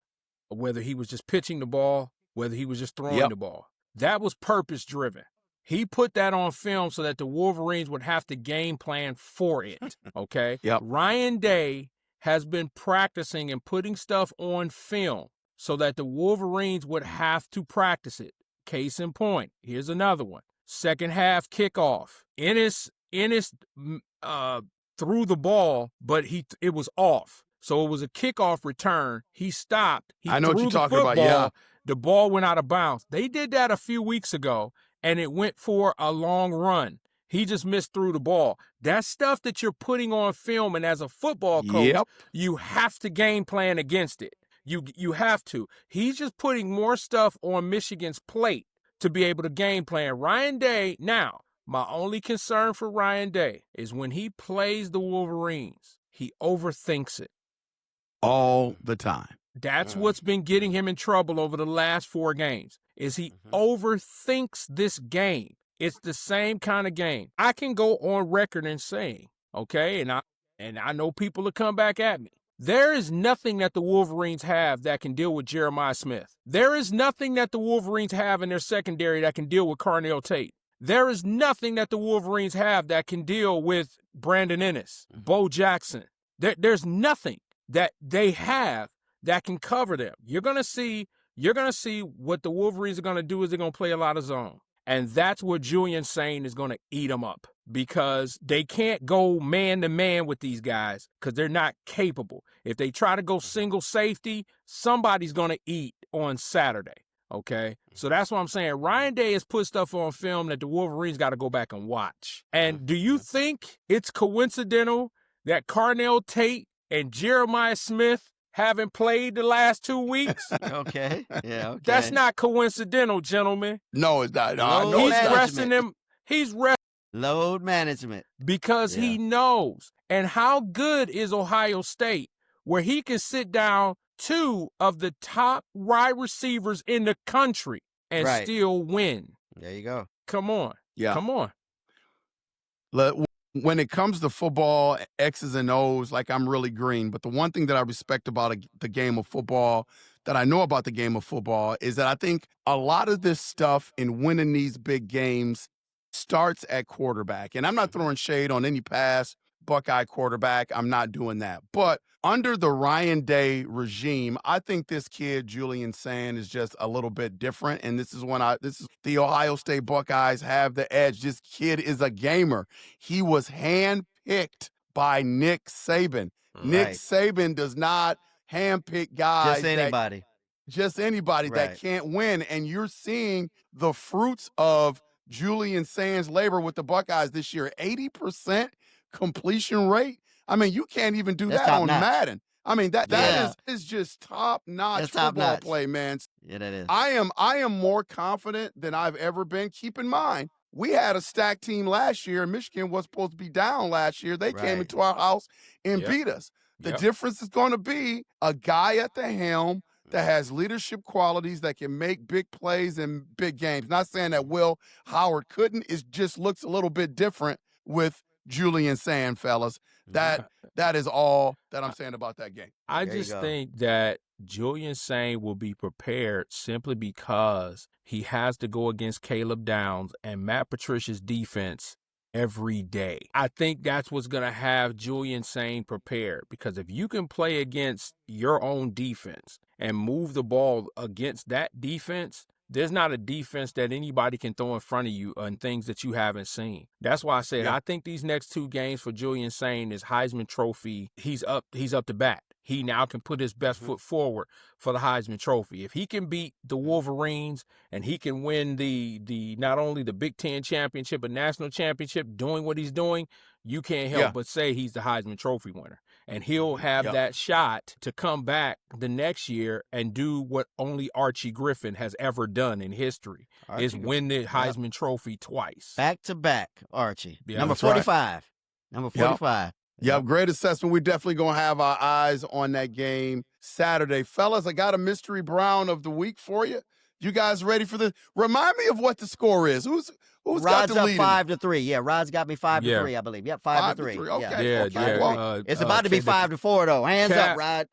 or whether he was just pitching the ball, whether he was just throwing the ball. That was purpose-driven. He put that on film so that the Wolverines would have to game plan for it, okay? Ryan Day has been practicing and putting stuff on film so that the Wolverines would have to practice it. Case in point, here's another one. Second half kickoff. Ennis threw the ball, but it was off. So it was a kickoff return. He stopped. I know what you're talking about, yeah. The ball went out of bounds. They did that a few weeks ago, and it went for a long run. He just missed through the ball. That's stuff that you're putting on film, and as a football coach, you have to game plan against it. You have to. He's just putting more stuff on Michigan's plate to be able to game plan. Ryan Day, now, my only concern for Ryan Day is when he plays the Wolverines, he overthinks it. All the time. That's what's been getting him in trouble over the last 4 games, is he overthinks this game. It's the same kind of game. I can go on record and saying, okay, and I know people will come back at me. There is nothing that the Wolverines have that can deal with Jeremiah Smith. There is nothing that the Wolverines have in their secondary that can deal with Carnell Tate. There is nothing that the Wolverines have that can deal with Brandon Ennis, Bo Jackson. There's nothing that they have that can cover them. You're gonna see what the Wolverines are gonna do is they're gonna play a lot of zone. And that's where Julian Sain is going to eat them up, because they can't go man-to-man with these guys because they're not capable. If they try to go single safety, somebody's going to eat on Saturday, okay? So that's what I'm saying. Ryan Day has put stuff on film that the Wolverines got to go back and watch. And do you think it's coincidental that Carnell Tate and Jeremiah Smith haven't played the last 2 weeks? Okay. Yeah, okay. That's not coincidental, gentlemen. No, it's not. Load He's management. resting them. He's resting Load management. because he knows. And how good is Ohio State, where he can sit down 2 of the top wide receivers in the country and Right. still win? There you go. Come on. Yeah. Come on. When it comes to football, X's and O's, like, I'm really green. But the one thing that I respect about the game of football, that I know about the game of football, is that I think a lot of this stuff in winning these big games starts at quarterback. And I'm not throwing shade on any past Buckeye quarterback. I'm not doing that. But under the Ryan Day regime, I think this kid, Julian Sand, is just a little bit different. And this is the Ohio State Buckeyes have the edge. This kid is a gamer. He was handpicked by Nick Saban. Right. Nick Saban does not handpick guys. Just anybody. that can't win. And you're seeing the fruits of Julian Sand's labor with the Buckeyes this year. 80% completion rate. I mean, you can't even do that on Madden. I mean, that is just top-notch football play, man. Yeah, that is. I am more confident than I've ever been. Keep in mind, we had a stacked team last year. Michigan was supposed to be down last year. They came into our house and beat us. The difference is going to be a guy at the helm that has leadership qualities, that can make big plays in big games. Not saying that Will Howard couldn't. It just looks a little bit different with Julian Sand, fellas. That is all that I'm saying about that game. I There you just go. think that Julian Sand will be prepared simply because he has to go against Caleb Downs and Matt Patricia's defense every day. I think that's what's going to have Julian Sand prepared, because if you can play against your own defense and move the ball against that defense, there's not a defense that anybody can throw in front of you on things that you haven't seen. That's why I said I think these next 2 games for Julian Sand is Heisman Trophy. He's up to bat. He now can put his best foot forward for the Heisman Trophy. If he can beat the Wolverines and he can win the not only the Big Ten championship but national championship doing what he's doing, you can't help but say he's the Heisman Trophy winner. And he'll have that shot to come back the next year and do what only Archie Griffin has ever done in history, is win the Heisman Trophy twice. Back to back, Archie. Yeah, Number that's right. 45. Number 45. Yep, great assessment. We're definitely going to have our eyes on that game Saturday. Fellas, I got a mystery Brown of the week for you. You guys ready for this? Remind me of what the score is. Who's Rod's got the lead? up 5-3. Yeah, Rod's got me 5-3, I believe. Yep, 5-3. Okay. Yeah. Well, It's about to be 5-4 though. Hands up, Rod.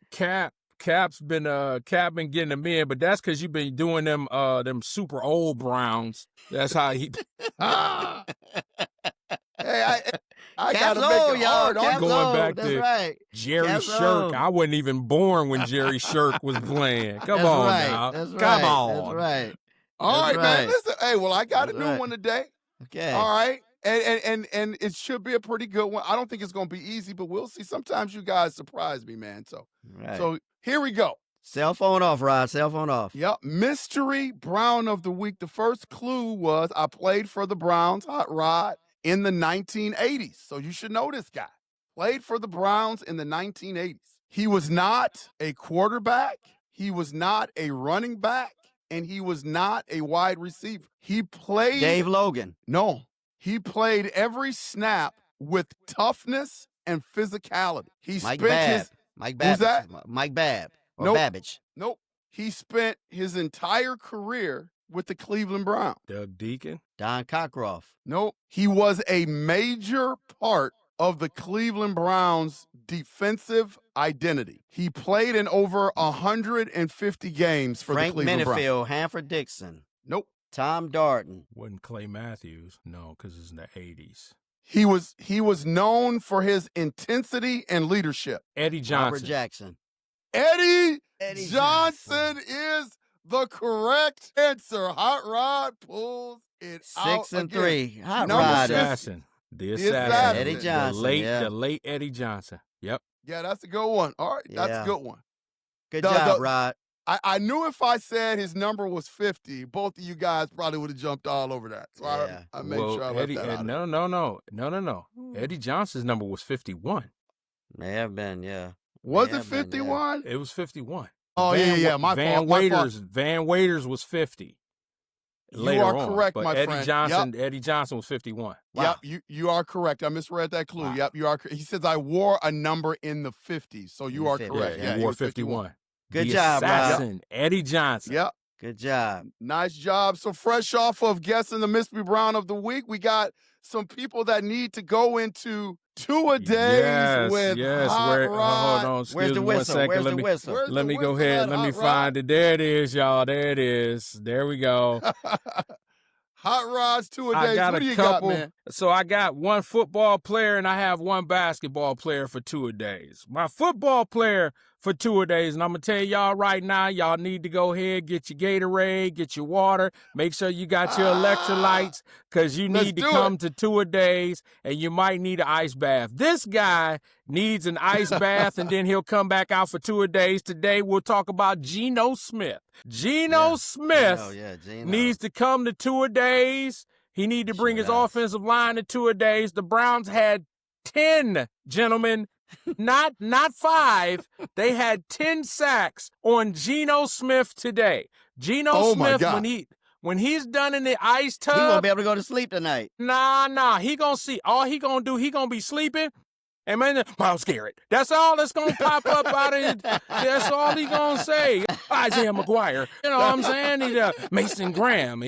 Cap's been getting them in, but that's because you've been doing them super old Browns. That's how he. Hey, I Cap's gotta make old, it y'all. hard. Cap's Going old. back That's to right. Jerry Cap's Shirk. old. I wasn't even born when Jerry Shirk was playing. Come That's on right. now. That's Come right. on. That's right. All right, That's man. right. Listen, hey, well, I got That's a new right. one today. Okay. All right. And it should be a pretty good one. I don't think it's going to be easy, but we'll see. Sometimes you guys surprise me, man. Right. So here we go. Cell phone off, Rod. Cell phone off. Yep. Mystery Brown of the week. The first clue was I played for the Browns, Hot Rod, in the 1980s. So you should know this guy. Played for the Browns in the 1980s. He was not a quarterback. He was not a running back. And he was not a wide receiver. He played. Dave Logan. No. He played every snap with toughness and physicality. He Mike spent Babb. his. Mike Babbage. Who's that? Mike Babb. Or Nope. Babbage. Nope. He spent his entire career with the Cleveland Browns. Doug Deacon. Don Cockcroft. Nope. He was a major part of the Cleveland Browns' defensive identity. He played in over 150 games for Frank the Cleveland Browns. Minifield. Hanford Dixon. Nope. Tom Darden. Wasn't Clay Matthews. No, because it's in the 80s. He was known for his intensity and leadership. Eddie Robert Johnson. Jackson. Eddie Eddie Johnson is the correct answer. Hot Rod pulls it out 6 and again. 3. Hot Number Rod. six. Assassin. The The assassin. assassin. Eddie Johnson. The late Eddie Johnson. Yep. Yeah, that's a good one. All right, that's Yeah. a good one. Good The- job, the- Rod. I knew if I said his number was 50, both of you guys probably would have jumped all over that. So Yeah. I made sure I left Eddie, that out. no. Eddie Johnson's number was 51. May have been, yeah. Was May it have been, yeah. 51? It was 51. Oh, yeah. My fault. Van Waiters was 50. You are correct, but my Eddie friend. Eddie Johnson was 51. Wow. Yep, you are correct. I misread that clue. Wow. Yep, you are. He says I wore a number in the 50s, so you are 50s, correct. Yeah, he wore 51. Good the job, Rob. assassin, Eddie Johnson. Yep. Good job. Nice job. So fresh off of guessing the Mystery Brown of the week, we got some people that need to go into two-a-days with Hot Rod. Hold on, Where's the whistle? 1 second. Where's the whistle? Let me go ahead. Let me find it. There it is, y'all. There it is. There we go. Hot Rod's two-a-days. I got Who do a you couple. got, man? So I got one football player and I have one basketball player for two-a-days. My football player for two-a-days, and I'm going to tell y'all right now, y'all need to go ahead, get your Gatorade, get your water, make sure you got your electrolytes, because you need to come to two-a-days, and you might need an ice bath. This guy needs an ice bath, and then he'll come back out for two-a-days. Today, we'll talk about Geno Smith. Geno Smith needs to come to two-a-days. He need to bring his offensive line to two-a-days. The Browns had 10, gentlemen, not 5. They had 10 sacks on Geno Smith today. Geno Smith, when he's done in the ice tub, he won't be able to go to sleep tonight. Nah. He gonna see. All he gonna do, he gonna be sleeping. And man, Miles Garrett. That's all that's gonna pop up out of it. That's all he gonna say. Isaiah McGuire. You know what I'm saying? Mason Graham.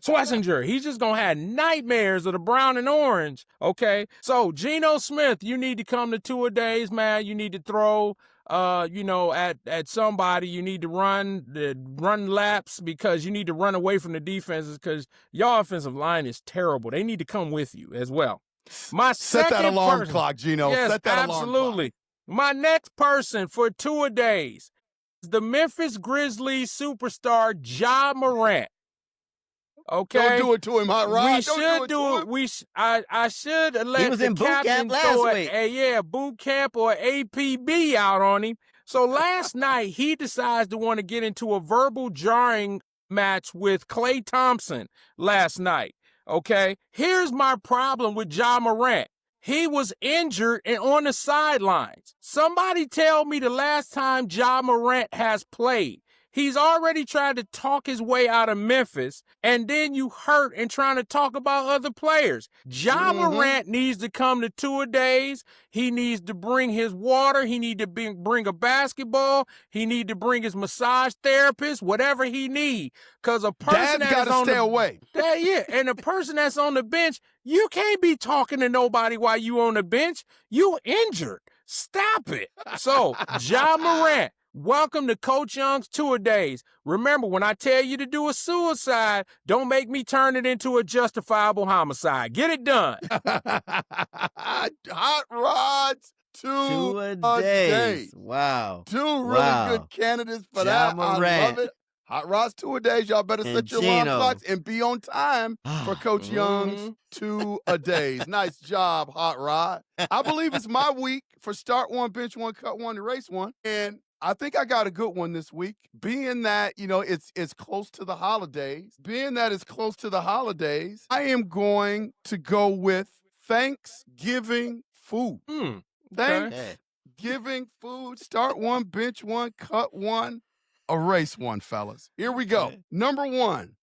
Schlesinger. He's just gonna have nightmares of the brown and orange. Okay. So Geno Smith, you need to come to two-a-days, man. You need to throw. At somebody, you need to run laps, because you need to run away from the defenses, because your offensive line is terrible. They need to come with you as well. Set that alarm clock, Geno. Yes, Set that absolutely. alarm clock. My next person for two-a-days is the Memphis Grizzlies superstar Ja Morant. Okay, don't do it to him, Hot Rod. We should do it. I should let he was the in boot captain camp last week. Boot camp or APB out on him. So last night he decides to want to get into a verbal jarring match with Klay Thompson last night. Okay, here's my problem with Ja Morant. He was injured and on the sidelines. Somebody tell me the last time Ja Morant has played. He's already tried to talk his way out of Memphis, and then you hurt and trying to talk about other players. Ja Morant needs to come to two-a-days. He needs to bring his water. He needs to bring a basketball. He needs to bring his massage therapist, whatever he needs. Because a person Dad's got to stay away. And a person that's on the bench, you can't be talking to nobody while you on the bench. You injured. Stop it. So, Ja Morant, welcome to Coach Young's two-a-days. Remember, when I tell you to do a suicide, don't make me turn it into a justifiable homicide. Get it done. Hot Rods two-a-days. Wow. Two really good candidates for that. I love it. Hot Rods two-a-days. Y'all better set your alarm clocks and be on time for Coach Young's two-a-days. Nice job, Hot Rod. I believe it's my week for start one, bench one, cut one, erase one. And I think I got a good one this week, being that, it's close to the holidays. I am going to go with Thanksgiving food. Thanksgiving food. Start one, bench one, cut one, erase one, fellas. Here we go. Number one,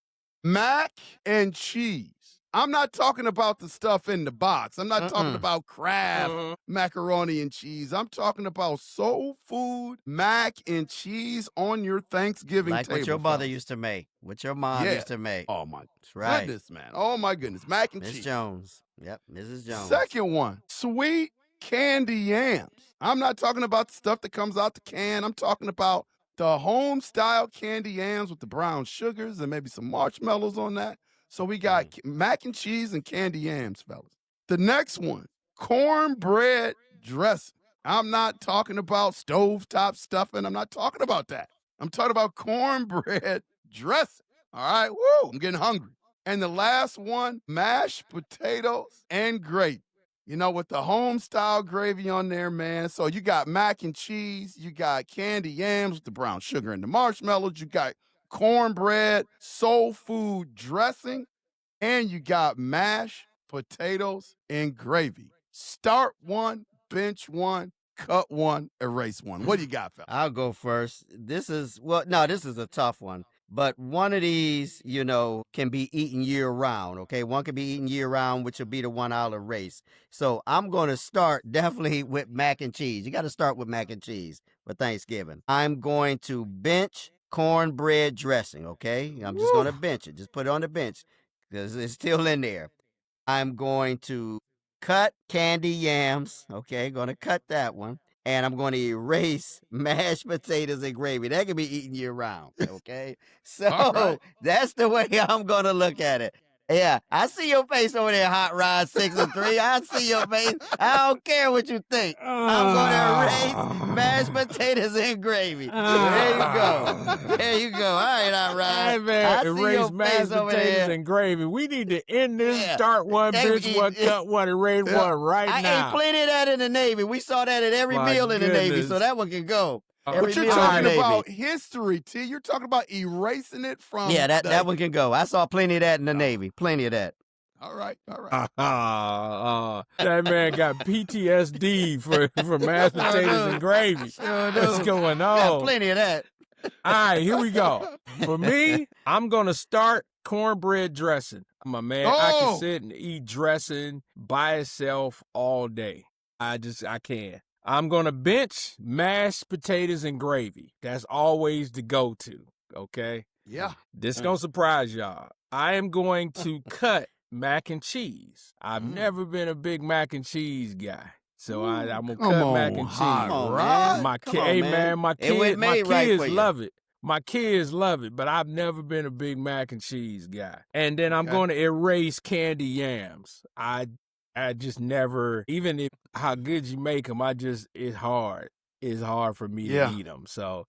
mac and cheese. I'm not talking about the stuff in the box. I'm not talking about Kraft macaroni and cheese. I'm talking about soul food mac and cheese on your Thanksgiving table. Like what your mother used to make, what your mom used to make. Oh, my right. goodness, man. Oh, my goodness. Mac and cheese. Miss Jones. Yep, Mrs. Jones. Second one, sweet candy yams. I'm not talking about the stuff that comes out the can. I'm talking about the home-style candy yams with the brown sugars and maybe some marshmallows on that. So we got mac and cheese and candy yams, fellas. The next one, cornbread dressing. I'm not talking about stovetop stuffing. I'm not talking about that. I'm talking about cornbread dressing. All right, woo, I'm getting hungry. And the last one, mashed potatoes and gravy. With the home-style gravy on there, man. So you got mac and cheese. You got candy yams with the brown sugar and the marshmallows. You got cornbread, soul food dressing, and you got mashed potatoes and gravy. Start one, bench one, cut one, erase one. What do you got, fella? I'll go first. This is a tough one. But one of these, can be eaten year round. Okay, one can be eaten year round, which will be the one I'll erase. So I'm going to start definitely with mac and cheese. You got to start with mac and cheese for Thanksgiving. I'm going to bench cornbread dressing. Okay, I'm just going to bench it. Just put it on the bench because it's still in there. I'm going to cut candy yams. Okay, going to cut that one. And I'm going to erase mashed potatoes and gravy. That can be eaten year round. Okay. So that's the way I'm going to look at it. Yeah, I see your face over there, Hot Rod 6 and 3. I see your face. I don't care what you think. I'm going to erase mashed potatoes and gravy. There you go. There you go. All right, Hot Rod. Hey, man, I see erase your mashed face over potatoes there. and gravy. We need to end this, Yeah. start one, They- bench one, cut one, erase one right I now. ate plenty of that in the Navy. We saw that at every My meal in the Navy, goodness. so that one can go. But Every But you're meal in the talking Navy. about history, T. You're talking about erasing it from. Yeah, that one can go. I saw plenty of that in the Navy. Plenty of that. All right. That man got PTSD for mashed potatoes and gravy. What's going Got on? plenty of that. All right, here we go. For me, I'm going to start cornbread dressing. I'm a man. I can sit and eat dressing by itself all day. I can. I'm going to bench mashed potatoes and gravy. That's always the go-to, okay? Yeah. This going to surprise y'all. I am going to cut mac and cheese. I've never been a big mac and cheese guy. So I'm going to cut mac and cheese. Hot Come on, Rod. man. Come on, Hey, man. man, my It was kids made right for you. love it. My kids love it, but I've never been a big mac and cheese guy. And then I'm going to erase candy yams. I just never, even if how good you make them, it's hard. It's hard for me to eat them. So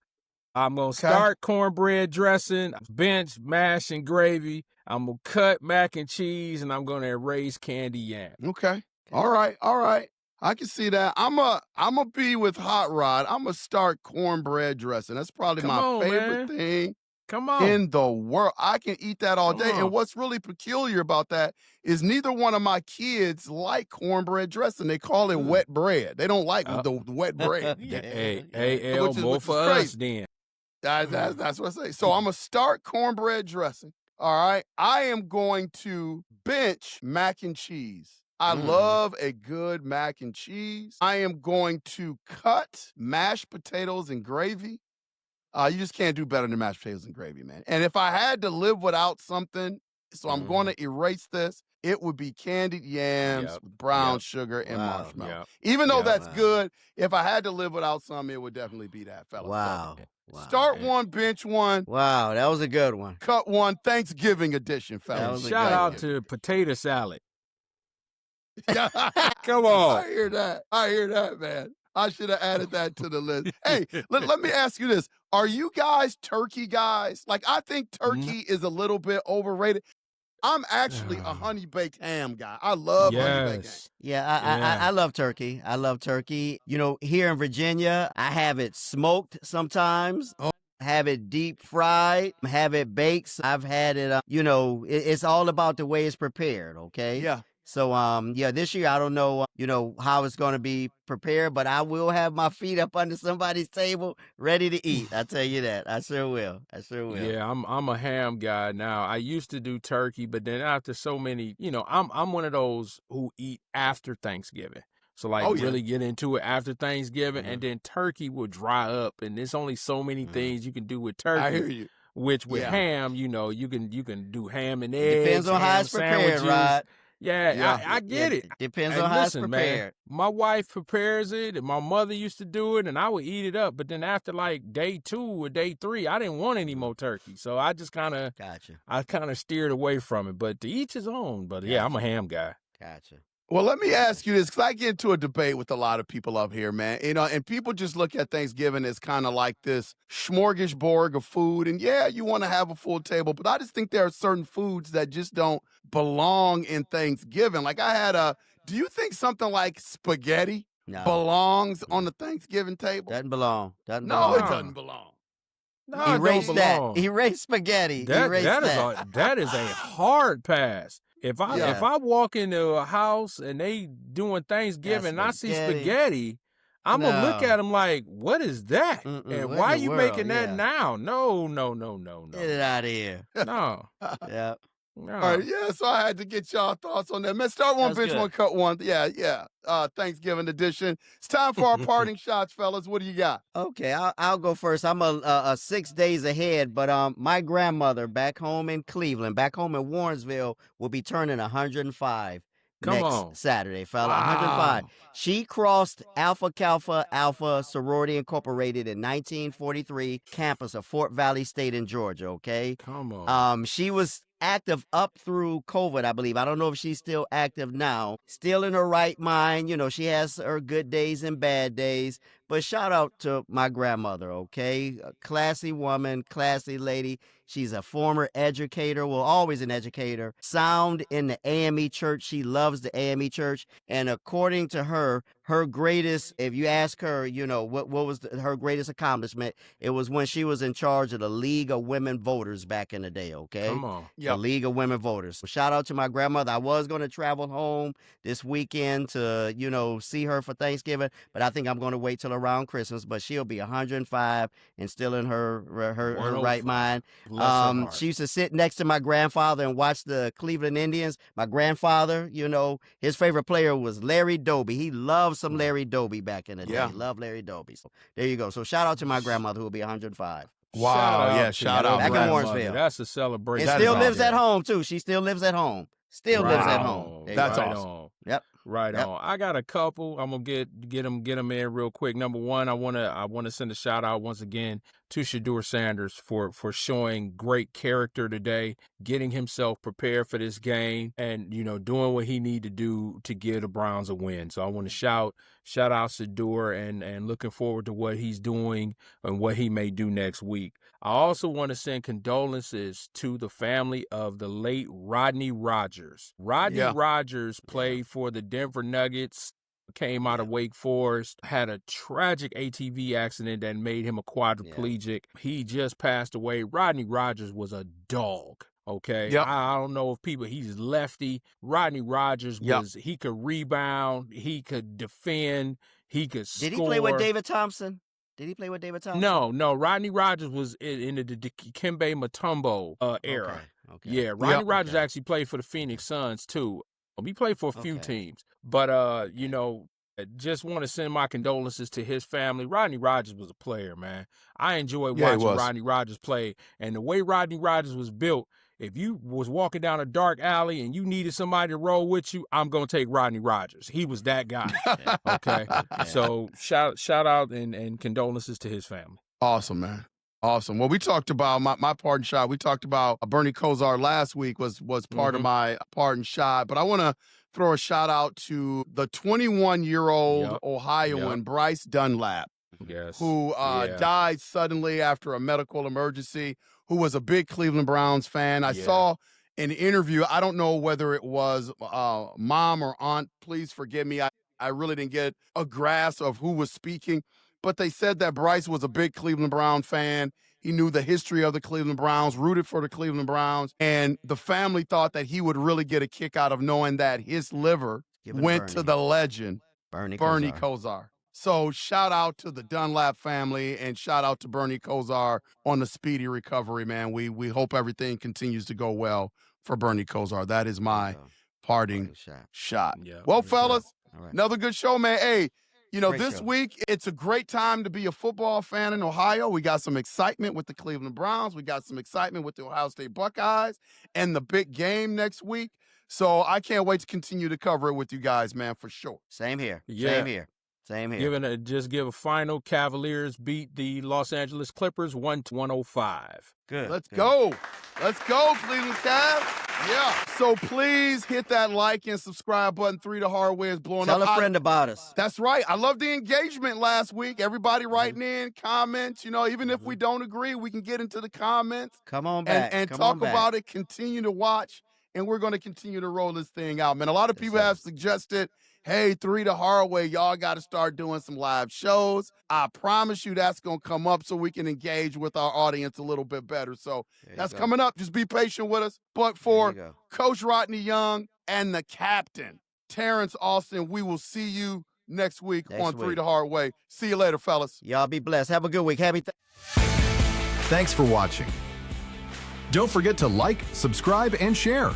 I'm going to start cornbread dressing, bench, mash, and gravy. I'm going to cut mac and cheese, and I'm going to erase candy yams. Okay. All right. I can see that. I'm a be with Hot Rod. I'm gonna start cornbread dressing. That's probably Come my on, favorite man. thing Come on. in the world. I can eat that all day. Come on. And what's really peculiar about that is neither one of my kids like cornbread dressing. They call it wet bread. They don't like the wet bread. Hey, Which is more for us then. That's what I say. So I'm gonna start cornbread dressing. All right. I am going to bench mac and cheese. I love a good mac and cheese. I am going to cut mashed potatoes and gravy. You just can't do better than mashed potatoes and gravy, man. And if I had to live without something, so I'm going to erase this, it would be candied yams with brown sugar and marshmallow. Even though that's good, if I had to live without something, it would definitely be that, fella. Wow. So, start one, bench one. Wow, that was a good one. Cut one, Thanksgiving edition, fella. Shout out to potato salad. Come on. I hear that, man. I should have added that to the list. Hey, let me ask you this. Are you guys turkey guys? Like, I think turkey is a little bit overrated. I'm actually a honey baked ham guy. I love honey baked ham. Yeah, I love turkey. I love turkey. Here in Virginia, I have it smoked sometimes. Have it deep fried, have it baked. I've had it, it's all about the way it's prepared, okay? Yeah. So, this year I don't know, how it's going to be prepared, but I will have my feet up under somebody's table ready to eat. I tell you that. I sure will. Yeah, I'm a ham guy now. I used to do turkey, but then after so many, I'm one of those who eat after Thanksgiving. So really get into it after Thanksgiving, and then turkey will dry up, and there's only so many things you can do with turkey. I hear you. Which with ham, you can do ham and eggs. Depends on how it's prepared, Rod. Yeah, I get it. Depends on how it's prepared. Man, my wife prepares it, and my mother used to do it, and I would eat it up. But then after day 2 or day 3, I didn't want any more turkey, so I just kind of steered away from it. But to each his own. But yeah, I'm a ham guy. Gotcha. Well, let me ask you this, because I get into a debate with a lot of people up here, man. And people just look at Thanksgiving as kind of like this smorgasbord of food. And yeah, you want to have a full table, but I just think there are certain foods that just don't belong in Thanksgiving. Like do you think something like spaghetti belongs on the Thanksgiving table? Doesn't belong. It doesn't belong. No, Erase that. Erase spaghetti. Erase that. That is a hard pass. If Yeah. I walk into a house and they doing Thanksgiving and I see spaghetti, I'm gonna look at them like, what is that? And why are you making that now? No. Get it out of here. No. Yeah. No. All right, yeah, so I had to get y'all thoughts on that. Man, start one, That's bitch, good. one, cut one. Yeah. Thanksgiving edition. It's time for our parting shots, fellas. What do you got? Okay, I'll go first. I'm a 6 days ahead, but my grandmother back home in Cleveland, back home in Warrensville, will be turning 105 next Saturday, fella. Wow. 105. She crossed Alpha Kappa Alpha Sorority Incorporated in 1943 campus of Fort Valley State in Georgia. Okay, come on. She was active up through COVID, I believe. I don't know if she's still active now. Still in her right mind. You know, she has her good days and bad days. But shout out to my grandmother, okay? A classy woman, classy lady. She's a former educator, well, always an educator. Sound in the AME church. She loves the AME church. And according to her greatest, if you ask her, you know, what was her greatest accomplishment, it was when she was in charge of the League of Women Voters back in the day, okay? Come on. The League of Women Voters. So shout out to my grandmother. I was going to travel home this weekend to, you know, see her for Thanksgiving, but I think I'm going to wait till around Christmas. But she'll be 105 and still in her right mind. She used to sit next to my grandfather and watch the Cleveland Indians. My grandfather, you know, his favorite player was Larry Doby. He loved some Larry Doby back in the day. Loved Larry Doby. So there you go. So shout out to my grandmother who will be 105. Wow. Shout out. Back in Warrensville. That's a celebration. And still lives at home, too. She still lives at home. Lives at home. That's awesome. Yep. Right on. I got a couple. I'm gonna get them in real quick. Number one, I wanna send a shout out once again to Shedeur Sanders for showing great character today, getting himself prepared for this game, and you know doing what he need to do to give the Browns a win. So I want to shout out Shedeur and looking forward to what he's doing and what he may do next week. I also want to send condolences to the family of the late Rodney Rogers. Rodney Rogers played for the Denver Nuggets, came out of Wake Forest, had a tragic ATV accident that made him a quadriplegic. He just passed away. Rodney Rogers was a dog. Okay. I don't know if he's lefty. Rodney Rogers he could rebound, he could defend, he could score. Did he play with David Thompson? No. Rodney Rogers was in the Dikembe Mutombo era. Okay. Yeah, Rodney Rogers actually played for the Phoenix Suns too. He played for a few teams, but you know, I just want to send my condolences to his family. Rodney Rogers was a player, man. I enjoyed watching Rodney Rogers play, and the way Rodney Rogers was built. If you was walking down a dark alley and you needed somebody to roll with you, I'm gonna take Rodney Rogers. He was that guy. Okay. So shout out and condolences to his family. Awesome, man. Awesome. Well, we talked about my pardon shot. We talked about Bernie Kosar last week was part of my pardon shot, but I want to throw a shout out to the 21-year-old Ohioan Bryce Dunlap, who died suddenly after a medical emergency, who was a big Cleveland Browns fan. I saw an interview. I don't know whether it was mom or aunt. Please forgive me. I really didn't get a grasp of who was speaking. But they said that Bryce was a big Cleveland Brown fan. He knew the history of the Cleveland Browns, rooted for the Cleveland Browns, and the family thought that he would really get a kick out of knowing that his liver went to the legend, Bernie Kosar. So shout out to the Dunlap family and shout out to Bernie Kosar on the speedy recovery, man. We hope everything continues to go well for Bernie Kosar. That is my parting shot. Well, fellas, another good show, man. Hey, you know, this week, it's a great time to be a football fan in Ohio. We got some excitement with the Cleveland Browns. We got some excitement with the Ohio State Buckeyes and the big game next week. So I can't wait to continue to cover it with you guys, man, for sure. Same here. Same here. Give a final. Cavaliers beat the Los Angeles Clippers 105. Good. Let's go. Let's go, Cleveland Cavs. Yeah. So please hit that like and subscribe button. 3 the Hard Way is blowing up. Tell a friend about us. That's right. I love the engagement last week. Everybody writing in comments. You know, even if we don't agree, we can get into the comments. Come on back. And talk about it. Continue to watch. And we're going to continue to roll this thing out, man. A lot of people have suggested hey, 3 the hard way, y'all got to start doing some live shows. I promise you that's going to come up so we can engage with our audience a little bit better. So that's coming up. Just be patient with us. But for Coach Rodney Young and the captain, Terrence Austin, we will see you next week on 3 the hard way. See you later, fellas. Y'all be blessed. Have a good week. Thanks for watching. Don't forget to like, subscribe, and share.